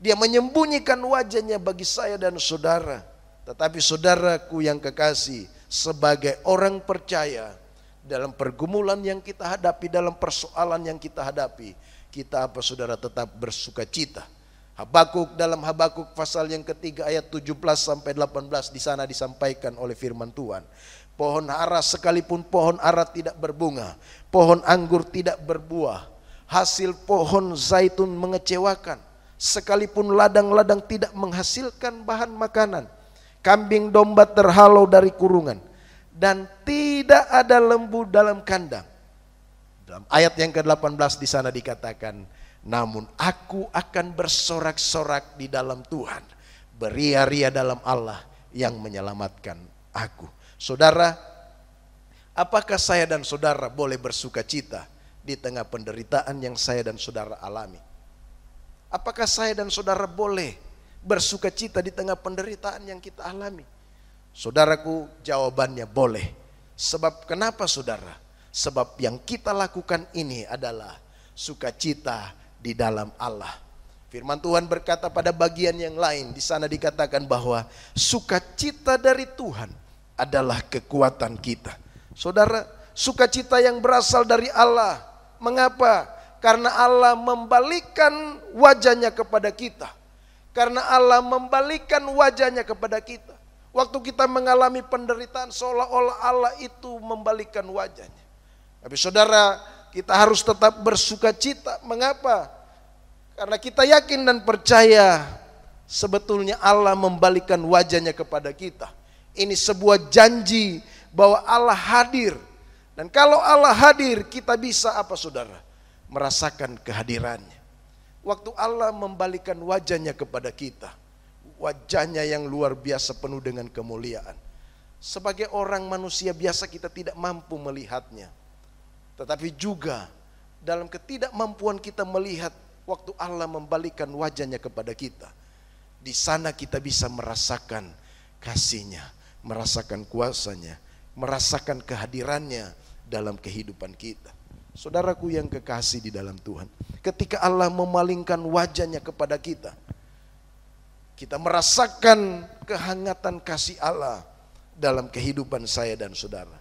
Dia menyembunyikan wajahnya bagi saya dan saudara. Tetapi saudaraku yang kekasih, sebagai orang percaya, dalam pergumulan yang kita hadapi, dalam persoalan yang kita hadapi, kita apa saudara tetap bersuka cita. Habakuk, dalam Habakuk pasal yang ketiga ayat 17 sampai 18, di sana disampaikan oleh firman Tuhan. Pohon ara sekalipun pohon ara tidak berbunga, pohon anggur tidak berbuah, hasil pohon zaitun mengecewakan, sekalipun ladang-ladang tidak menghasilkan bahan makanan, kambing domba terhalau dari kurungan, dan tidak ada lembu dalam kandang. Dalam ayat yang ke-18 di sana dikatakan, namun aku akan bersorak-sorak di dalam Tuhan, beria-ria dalam Allah yang menyelamatkan aku. Saudara, apakah saya dan saudara boleh bersuka cita di tengah penderitaan yang saya dan saudara alami? Apakah saya dan saudara boleh bersuka cita di tengah penderitaan yang kita alami? Saudaraku, jawabannya boleh. Sebab kenapa saudara? Sebab yang kita lakukan ini adalah sukacita di dalam Allah. Firman Tuhan berkata pada bagian yang lain, di sana dikatakan bahwa sukacita dari Tuhan adalah kekuatan kita. Saudara, sukacita yang berasal dari Allah. Mengapa? Karena Allah membalikkan wajahnya kepada kita. Karena Allah membalikkan wajahnya kepada kita. Waktu kita mengalami penderitaan, seolah-olah Allah itu membalikkan wajahnya. Tapi saudara, kita harus tetap bersuka cita. Mengapa? Karena kita yakin dan percaya sebetulnya Allah membalikkan wajahnya kepada kita. Ini sebuah janji bahwa Allah hadir. Dan kalau Allah hadir, kita bisa apa saudara? Merasakan kehadirannya. Waktu Allah membalikkan wajahnya kepada kita, wajahnya yang luar biasa penuh dengan kemuliaan. Sebagai orang manusia biasa kita tidak mampu melihatnya. Tetapi juga dalam ketidakmampuan kita melihat, waktu Allah membalikkan wajahnya kepada kita, di sana kita bisa merasakan kasih-Nya, merasakan kuasa-Nya, merasakan kehadirannya dalam kehidupan kita. Saudaraku yang kekasih di dalam Tuhan, ketika Allah memalingkan wajahnya kepada kita, kita merasakan kehangatan kasih Allah dalam kehidupan saya dan saudara.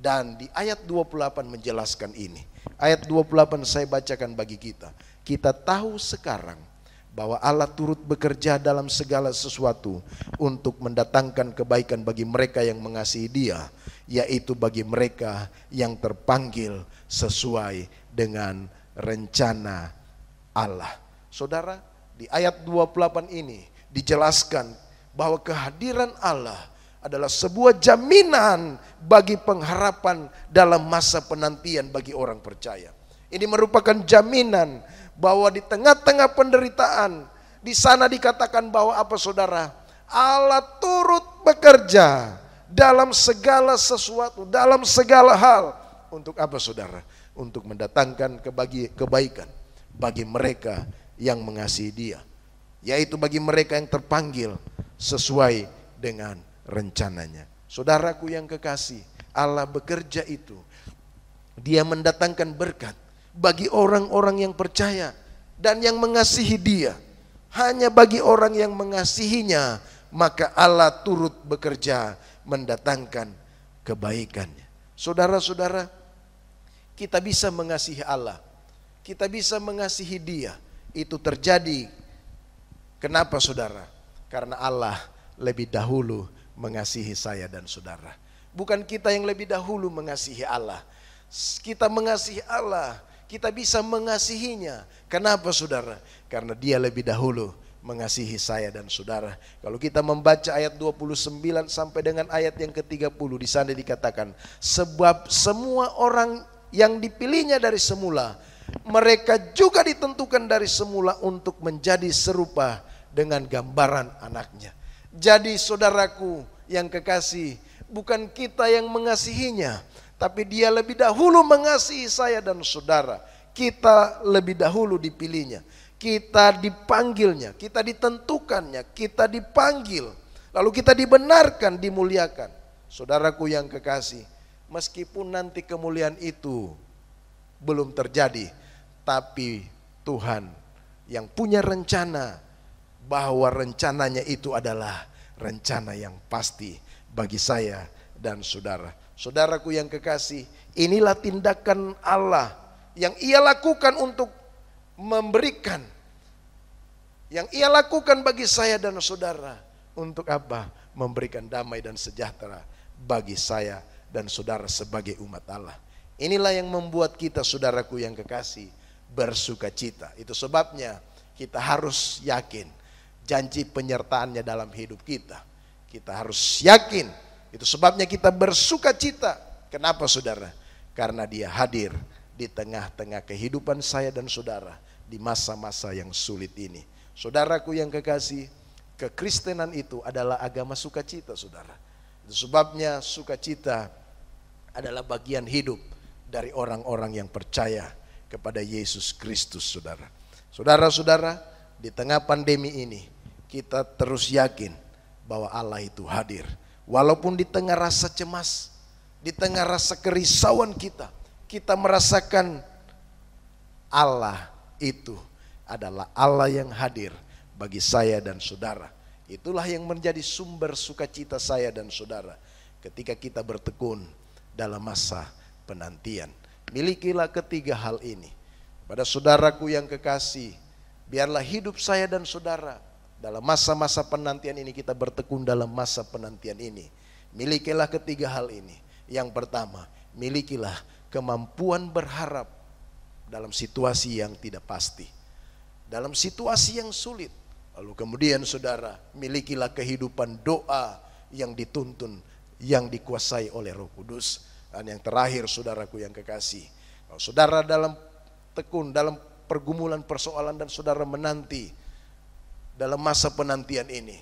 Dan di ayat 28 menjelaskan ini. Ayat 28 saya bacakan bagi kita. Kita tahu sekarang bahwa Allah turut bekerja dalam segala sesuatu untuk mendatangkan kebaikan bagi mereka yang mengasihi Dia, yaitu bagi mereka yang terpanggil sesuai dengan rencana Allah. Saudara, di ayat 28 ini dijelaskan bahwa kehadiran Allah adalah sebuah jaminan bagi pengharapan dalam masa penantian bagi orang percaya. Ini merupakan jaminan bahwa di tengah-tengah penderitaan, di sana dikatakan bahwa apa saudara? Allah turut bekerja dalam segala sesuatu, dalam segala hal. Untuk apa saudara? Untuk mendatangkan kebaikan bagi mereka yang mengasihi Dia, yaitu bagi mereka yang terpanggil sesuai dengan rencananya. Saudaraku yang kekasih, Allah bekerja itu, Dia mendatangkan berkat bagi orang-orang yang percaya dan yang mengasihi Dia. Hanya bagi orang yang mengasihinya, maka Allah turut bekerja mendatangkan kebaikannya. Saudara-saudara, kita bisa mengasihi Allah, kita bisa mengasihi Dia. Itu terjadi, kenapa saudara? Karena Allah lebih dahulu mengasihi saya dan saudara. Bukan kita yang lebih dahulu mengasihi Allah. Kita mengasihi Allah, kita bisa mengasihinya. Kenapa saudara? Karena Dia lebih dahulu mengasihi saya dan saudara. Kalau kita membaca ayat 29 sampai dengan ayat yang ke-30, di sana dikatakan, sebab semua orang yang dipilihnya dari semula, mereka juga ditentukan dari semula untuk menjadi serupa dengan gambaran anaknya. Jadi saudaraku yang kekasih, bukan kita yang mengasihinya, tapi Dia lebih dahulu mengasihi saya dan saudara. Kita lebih dahulu dipilihnya, kita dipanggilnya, kita ditentukannya, kita dipanggil, lalu kita dibenarkan, dimuliakan. Saudaraku yang kekasih, meskipun nanti kemuliaan itu belum terjadi, tapi Tuhan yang punya rencana, bahwa rencananya itu adalah rencana yang pasti bagi saya dan saudara. Saudaraku yang kekasih, inilah tindakan Allah yang Ia lakukan untuk memberikan, yang Ia lakukan bagi saya dan saudara. Untuk apa? Memberikan damai dan sejahtera bagi saya dan saudara sebagai umat Allah. Inilah yang membuat kita, saudaraku yang kekasih, bersuka cita. Itu sebabnya kita harus yakin janji penyertaannya dalam hidup kita. Kita harus yakin. Itu sebabnya kita bersuka cita. Kenapa saudara? Karena Dia hadir di tengah-tengah kehidupan saya dan saudara di masa-masa yang sulit ini. Saudaraku yang kekasih, kekristenan itu adalah agama sukacita, saudara. Itu sebabnya sukacita adalah bagian hidup dari orang-orang yang percaya kepada Yesus Kristus, saudara. Saudara-saudara, di tengah pandemi ini kita terus yakin bahwa Allah itu hadir. Walaupun di tengah rasa cemas, di tengah rasa kerisauan kita merasakan Allah itu adalah Allah yang hadir bagi saya dan saudara. Itulah yang menjadi sumber sukacita saya dan saudara ketika kita bertekun dalam masa penantian. Milikilah ketiga hal ini. Pada saudaraku yang kekasih, biarlah hidup saya dan saudara dalam masa-masa penantian ini, kita bertekun dalam masa penantian ini. Milikilah ketiga hal ini. Yang pertama, milikilah kemampuan berharap dalam situasi yang tidak pasti, dalam situasi yang sulit. Lalu kemudian saudara, milikilah kehidupan doa yang dituntun, yang dikuasai oleh Roh Kudus. Dan yang terakhir, saudaraku yang kekasih, kalau saudara dalam tekun, dalam pergumulan persoalan dan saudara menanti dalam masa penantian ini,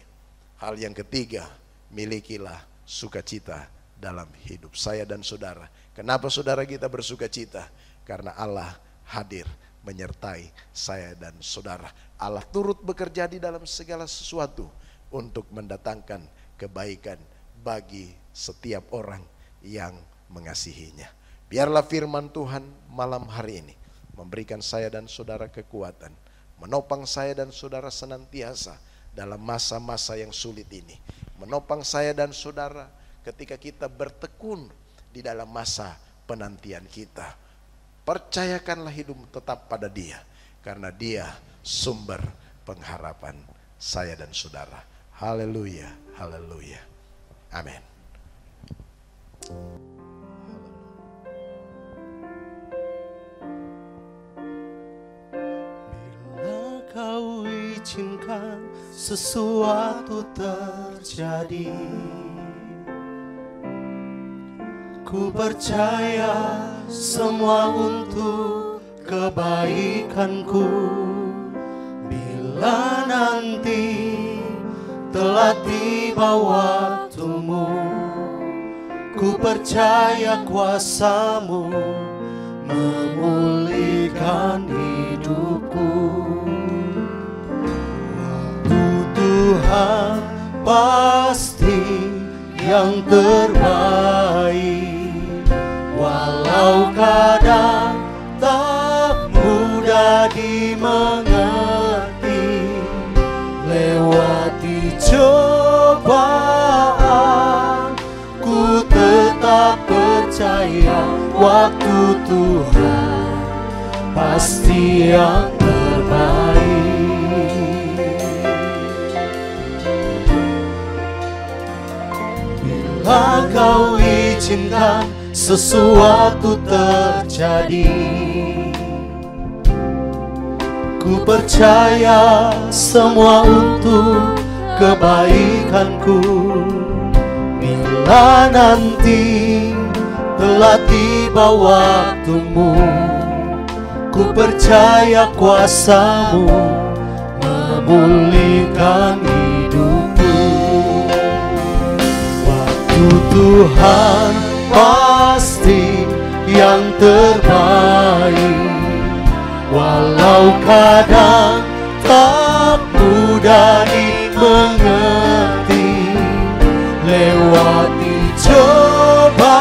hal yang ketiga, milikilah sukacita dalam hidup saya dan saudara. Kenapa saudara kita bersukacita? Karena Allah hadir menyertai saya dan saudara. Allah turut bekerja di dalam segala sesuatu untuk mendatangkan kebaikan bagi setiap orang yang mengasihinya. Biarlah firman Tuhan malam hari ini memberikan saya dan saudara kekuatan, menopang saya dan saudara senantiasa dalam masa-masa yang sulit ini. Menopang saya dan saudara ketika kita bertekun di dalam masa penantian kita. Percayakanlah hidup tetap pada Dia, karena Dia sumber pengharapan saya dan saudara. Haleluya, haleluya. Amin. Kau izinkan sesuatu terjadi, ku percaya semua untuk kebaikanku. Bila nanti telah tiba waktumu, ku percaya kuasa-Mu memulihkan hidupku. Tuhan pasti yang terbaik, walau kadang tak mudah dimengerti. Lewati cobaan, ku tetap percaya waktu Tuhan pasti yang terbaik. Bila Kau izinkan sesuatu terjadi, ku percaya semua untuk kebaikanku. Bila nanti telah tiba waktumu, ku percaya kuasa-Mu memulihkan hidupku. Tuhan pasti yang terbaik, walau kadang tak mudah dimengerti. Lewati cobaan,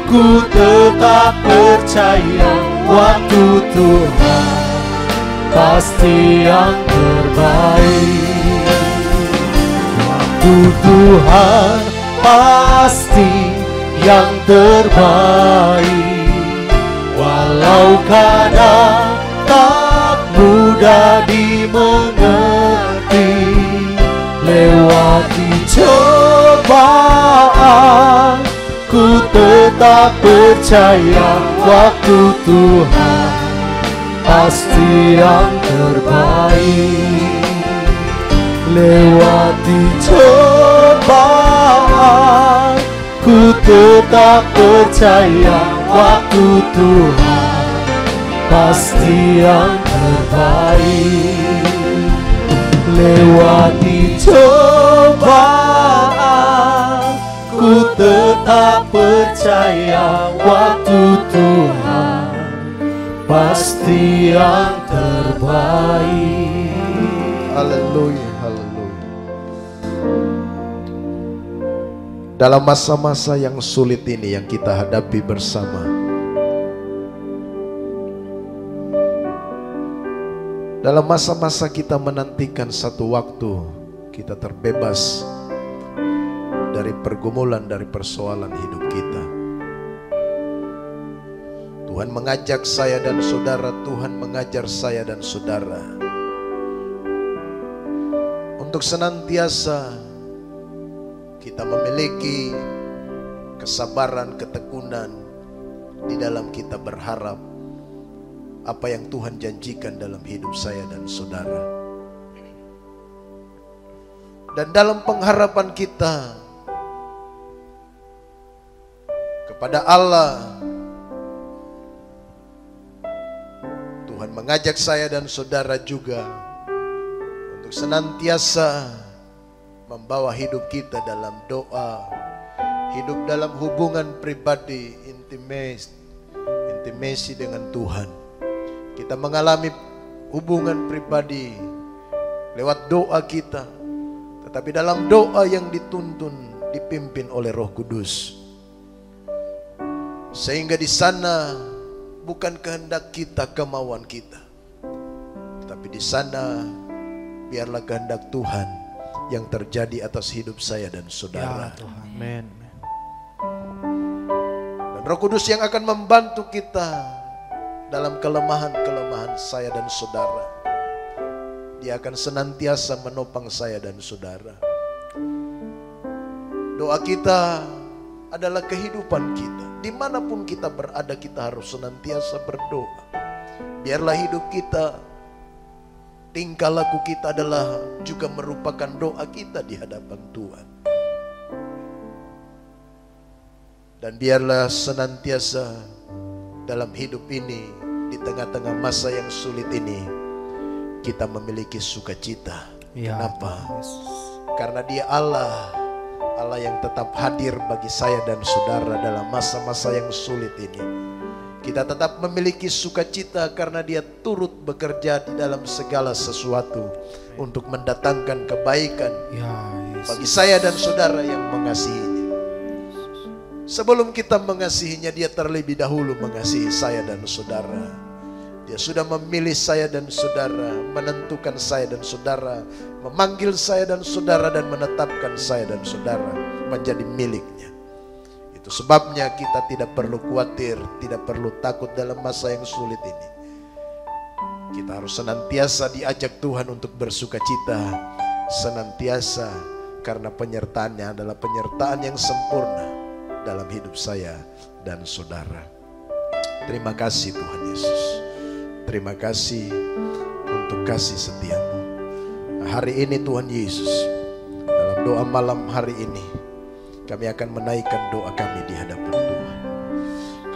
ku tetap percaya waktu Tuhan pasti yang terbaik. Tuhan pasti yang terbaik, walau kadang tak mudah dimengerti. Lewati cobaan, ku tetap percaya waktu Tuhan pasti yang terbaik. Lewati cobaan, ku tetap percaya waktu Tuhan pasti yang terbaik. lewati cobaan, ku tetap percaya waktu Tuhan pasti yang terbaik. Haleluya, haleluya. Dalam masa-masa yang sulit ini yang kita hadapi bersama, dalam masa-masa kita menantikan satu waktu kita terbebas dari pergumulan, dari persoalan hidup kita, Tuhan mengajak saya dan saudara, Tuhan mengajar saya dan saudara untuk senantiasa kita memiliki kesabaran, ketekunan di dalam kita berharap apa yang Tuhan janjikan dalam hidup saya dan saudara. Dan dalam pengharapan kita kepada Allah, Tuhan mengajak saya dan saudara juga untuk senantiasa membawa hidup kita dalam doa, hidup dalam hubungan pribadi, intimasi dengan Tuhan. Kita mengalami hubungan pribadi lewat doa kita, tetapi dalam doa yang dituntun, dipimpin oleh Roh Kudus, sehingga di sana bukan kehendak kita, kemauan kita, tetapi di sana biarlah kehendak Tuhan yang terjadi atas hidup saya dan saudara. Ya, Tuhan. Amin. Dan Roh Kudus yang akan membantu kita dalam kelemahan-kelemahan saya dan saudara. Dia akan senantiasa menopang saya dan saudara. Doa kita adalah kehidupan kita. Dimanapun kita berada, kita harus senantiasa berdoa. Biarlah hidup kita, tingkah laku kita adalah juga merupakan doa kita di hadapan Tuhan. Dan biarlah senantiasa dalam hidup ini, di tengah-tengah masa yang sulit ini, kita memiliki sukacita. Ya, Kenapa? Karena Dia Allah yang tetap hadir bagi saya dan saudara dalam masa-masa yang sulit ini. Kita tetap memiliki sukacita karena Dia turut bekerja di dalam segala sesuatu untuk mendatangkan kebaikan bagi saya dan saudara yang mengasihinya. Sebelum kita mengasihinya, Dia terlebih dahulu mengasihi saya dan saudara. Dia sudah memilih saya dan saudara, menentukan saya dan saudara, memanggil saya dan saudara, dan menetapkan saya dan saudara menjadi miliknya. Itu sebabnya kita tidak perlu khawatir, tidak perlu takut dalam masa yang sulit ini. Kita harus senantiasa diajak Tuhan untuk bersukacita, senantiasa, karena penyertaannya adalah penyertaan yang sempurna dalam hidup saya dan saudara. Terima kasih Tuhan Yesus. Terima kasih untuk kasih setiamu. Hari ini Tuhan Yesus, dalam doa malam hari ini, kami akan menaikkan doa kami di hadapan Tuhan.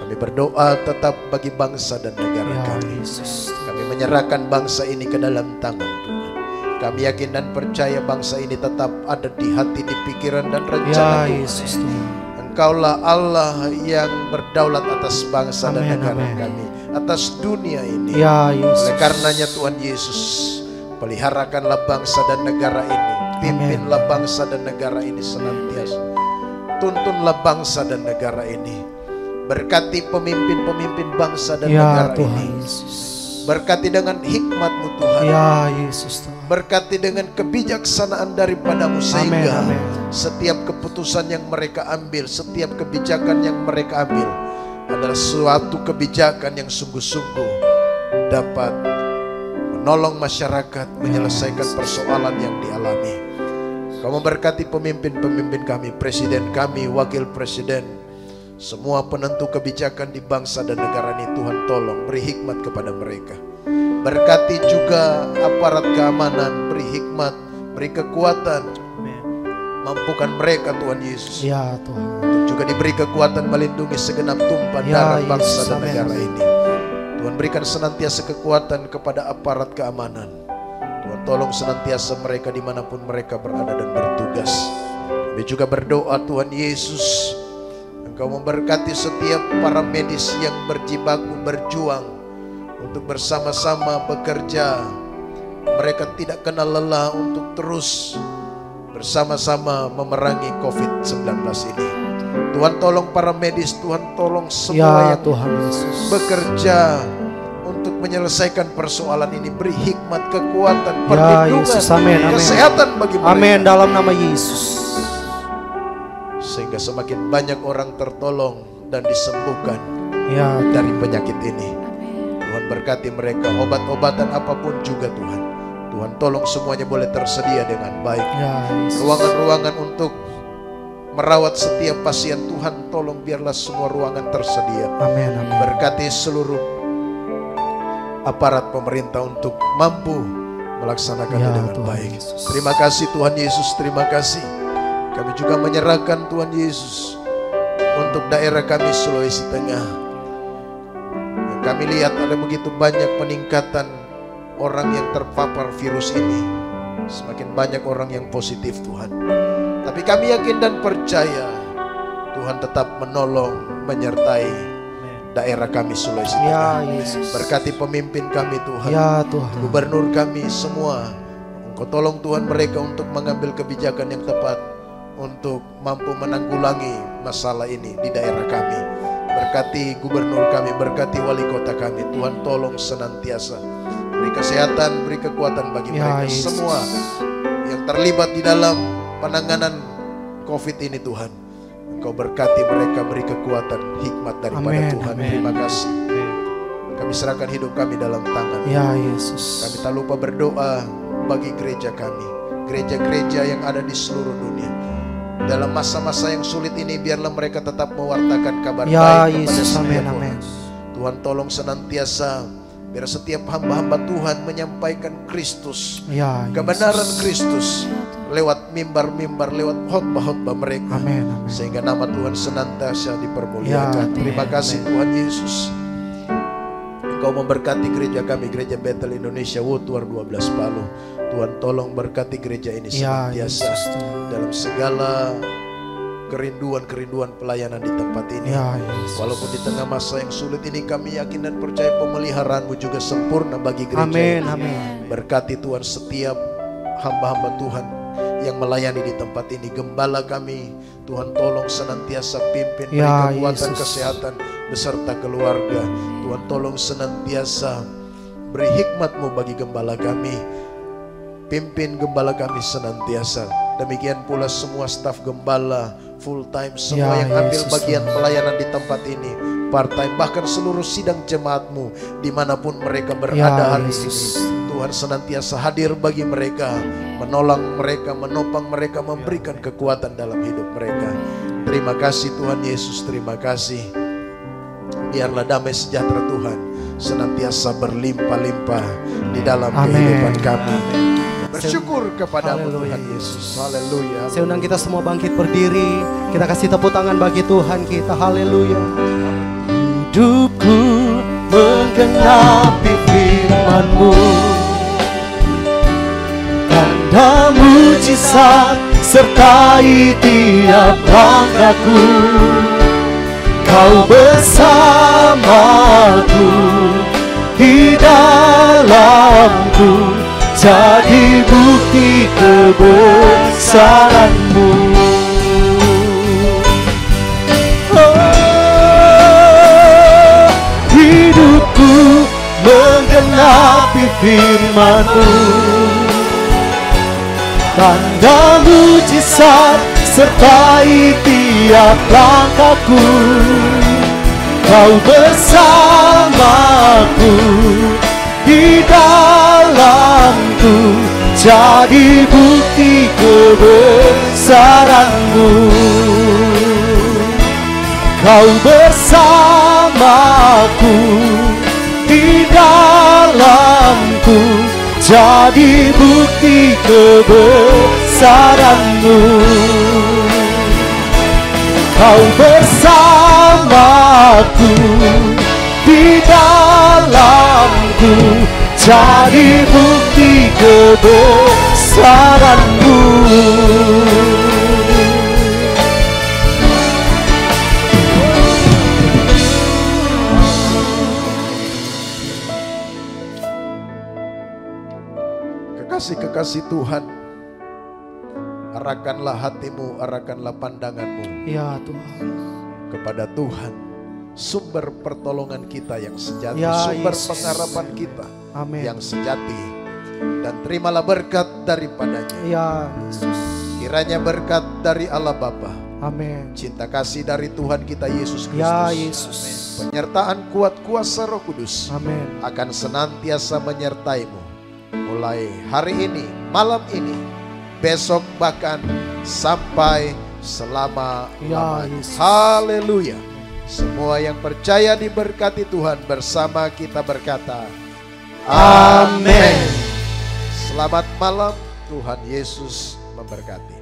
Kami berdoa tetap bagi bangsa dan negara kami. Kami menyerahkan bangsa ini ke dalam tangan Tuhan. Kami yakin dan percaya bangsa ini tetap ada di hati, di pikiran dan rencana Tuhan. Engkaulah Allah yang berdaulat atas bangsa dan negara kami, atas dunia ini. Oleh karenanya Tuhan Yesus, peliharakanlah bangsa dan negara ini. Pimpinlah bangsa dan negara ini senantiasa. Tuntunlah bangsa dan negara ini. Berkati pemimpin-pemimpin bangsa dan negara ini. Berkati dengan hikmat-Mu Tuhan. Berkati dengan kebijaksanaan daripada-Mu, sehingga setiap keputusan yang mereka ambil, setiap kebijakan yang mereka ambil adalah suatu kebijakan yang sungguh-sungguh dapat menolong masyarakat menyelesaikan persoalan yang dialami. Kau memberkati pemimpin-pemimpin kami, presiden kami, wakil presiden, semua penentu kebijakan di bangsa dan negara ini. Tuhan tolong beri hikmat kepada mereka. Berkati juga aparat keamanan, beri hikmat, beri kekuatan. Mampukan mereka Tuhan Yesus, ya Tuhan, untuk juga diberi kekuatan melindungi segenap tumpah darah bangsa dan negara ini. Tuhan berikan senantiasa kekuatan kepada aparat keamanan. Tuhan tolong senantiasa mereka dimanapun mereka berada dan bertugas. Kami juga berdoa Tuhan Yesus, Engkau memberkati setiap para medis yang berjibaku berjuang untuk bersama-sama bekerja. Mereka tidak kenal lelah untuk terus bersama-sama memerangi COVID-19 ini. Tuhan tolong para medis, Tuhan tolong semua yang Tuhan Yesus bekerja untuk menyelesaikan persoalan ini. Beri hikmat, kekuatan, Ya perlindungan, Yesus, amin, amin. kesehatan bagi mereka. Amin dalam nama Yesus. Sehingga semakin banyak orang tertolong dan disembuhkan Ya dari penyakit ini. Tuhan berkati mereka, obat-obatan apapun juga Tuhan. Tuhan tolong semuanya boleh tersedia dengan baik. Ya Yesus. Ruangan-ruangan untuk merawat setiap pasien, Tuhan tolong biarlah semua ruangan tersedia. Amin, amin. Berkati seluruh aparat pemerintah untuk mampu melaksanakannya Ya, dengan Tuhan baik. Yesus. Terima kasih Tuhan Yesus, terima kasih. Kami juga menyerahkan Tuhan Yesus untuk daerah kami Sulawesi Tengah. Yang kami lihat ada begitu banyak peningkatan orang yang terpapar virus ini. Semakin banyak orang yang positif Tuhan. Tapi kami yakin dan percaya Tuhan tetap menolong, menyertai daerah kami Sulawesi Ya Tengah. Yesus. Berkati pemimpin kami Tuhan, Ya Tuhan. gubernur kami semua. Engkau tolong Tuhan mereka untuk mengambil kebijakan yang tepat untuk mampu menanggulangi masalah ini di daerah kami. Berkati gubernur kami, berkati wali kota kami. Tuhan tolong senantiasa beri kesehatan, beri kekuatan bagi Ya, mereka Yesus. semua yang terlibat di dalam penanganan COVID ini Tuhan. Engkau berkati mereka, beri kekuatan, hikmat daripada Amin, Tuhan. amin. Terima kasih. Kami serahkan hidup kami dalam tangan. Ya Yesus. Kami tak lupa berdoa bagi gereja kami, gereja-gereja yang ada di seluruh dunia. Dalam masa-masa yang sulit ini, biarlah mereka tetap mewartakan kabar Ya baik kepada Yesus, setiap amin, orang. amin. Tuhan tolong senantiasa, biar setiap hamba-hamba Tuhan menyampaikan Kristus, Ya kebenaran Yesus. Kristus lewat mimbar-mimbar, lewat khotbah-khotbah mereka. Amin, amin. Sehingga nama Tuhan senantiasa dipermuliakan. Ya, Terima Tuhan. kasih Tuhan Yesus. Engkau memberkati gereja kami, gereja Bethel Indonesia Wotuar 12 Palu. Tuhan tolong berkati gereja ini Ya senantiasa Yesus, Tuhan. dalam segala kerinduan-kerinduan pelayanan di tempat ini. Ya Yesus. Walaupun di tengah masa yang sulit ini, kami yakin dan percaya pemeliharaanmu juga sempurna bagi gereja Amin, ini. amin. Berkati Tuhan setiap hamba-hamba Tuhan yang melayani di tempat ini. Gembala kami, Tuhan tolong senantiasa pimpin, beri Ya, kekuatan, Yesus. kesehatan beserta keluarga. Tuhan tolong senantiasa beri hikmat-Mu bagi gembala kami. Pimpin gembala kami senantiasa. Demikian pula semua staf gembala, full time, semua Ya, yang ambil Yesus, bagian Tuhan. pelayanan di tempat ini, part time, bahkan seluruh sidang jemaat-Mu dimanapun mereka berada Ya, hari Yesus. ini. Tuhan senantiasa hadir bagi mereka, menolong mereka, menopang mereka, memberikan kekuatan dalam hidup mereka. Terima kasih Tuhan Yesus, terima kasih. Biarlah damai sejahtera Tuhan senantiasa berlimpah-limpah di dalam Amin. kehidupan kami. Bersyukur kepada-Mu Haleluya. Tuhan Yesus. Haleluya. Saya undang kita semua bangkit berdiri. Kita kasih tepuk tangan bagi Tuhan kita. Haleluya. Hidupku menggenapi firman-Mu, tanda mujizat sertai tiap langkahku. Kau bersamaku di dalamku, jadi bukti kebesaran-Mu. Oh, hidupku menggenapi firman-Mu, tanda mujizat sertai tiap langkahku. Kau bersamaku di dalamku, jadi bukti kebesaran-Mu. Kau bersamaku di dalamku, jadi bukti kebesaran-Mu. Kau bersamaku di dalamku, hidupku jadi bukti kebesaran-Mu. Kekasih-kekasih Tuhan, arahkanlah hatimu, arahkanlah pandanganmu Ya Tuhan, kepada Tuhan, sumber pertolongan kita yang sejati, Ya sumber Yesus. pengharapan kita Amin. yang sejati, dan terimalah berkat daripadanya. Ya Yesus, Kiranya berkat dari Allah Bapa, amin. cinta kasih dari Tuhan kita Yesus Kristus, Ya Yesus, penyertaan kuat kuasa Roh Kudus amin. akan senantiasa menyertaimu mulai hari ini, malam ini, besok, bahkan sampai selama-lamanya. Ya, Yesus. Haleluya. Semua yang percaya diberkati Tuhan bersama kita berkata amin. Selamat malam, Tuhan Yesus memberkati.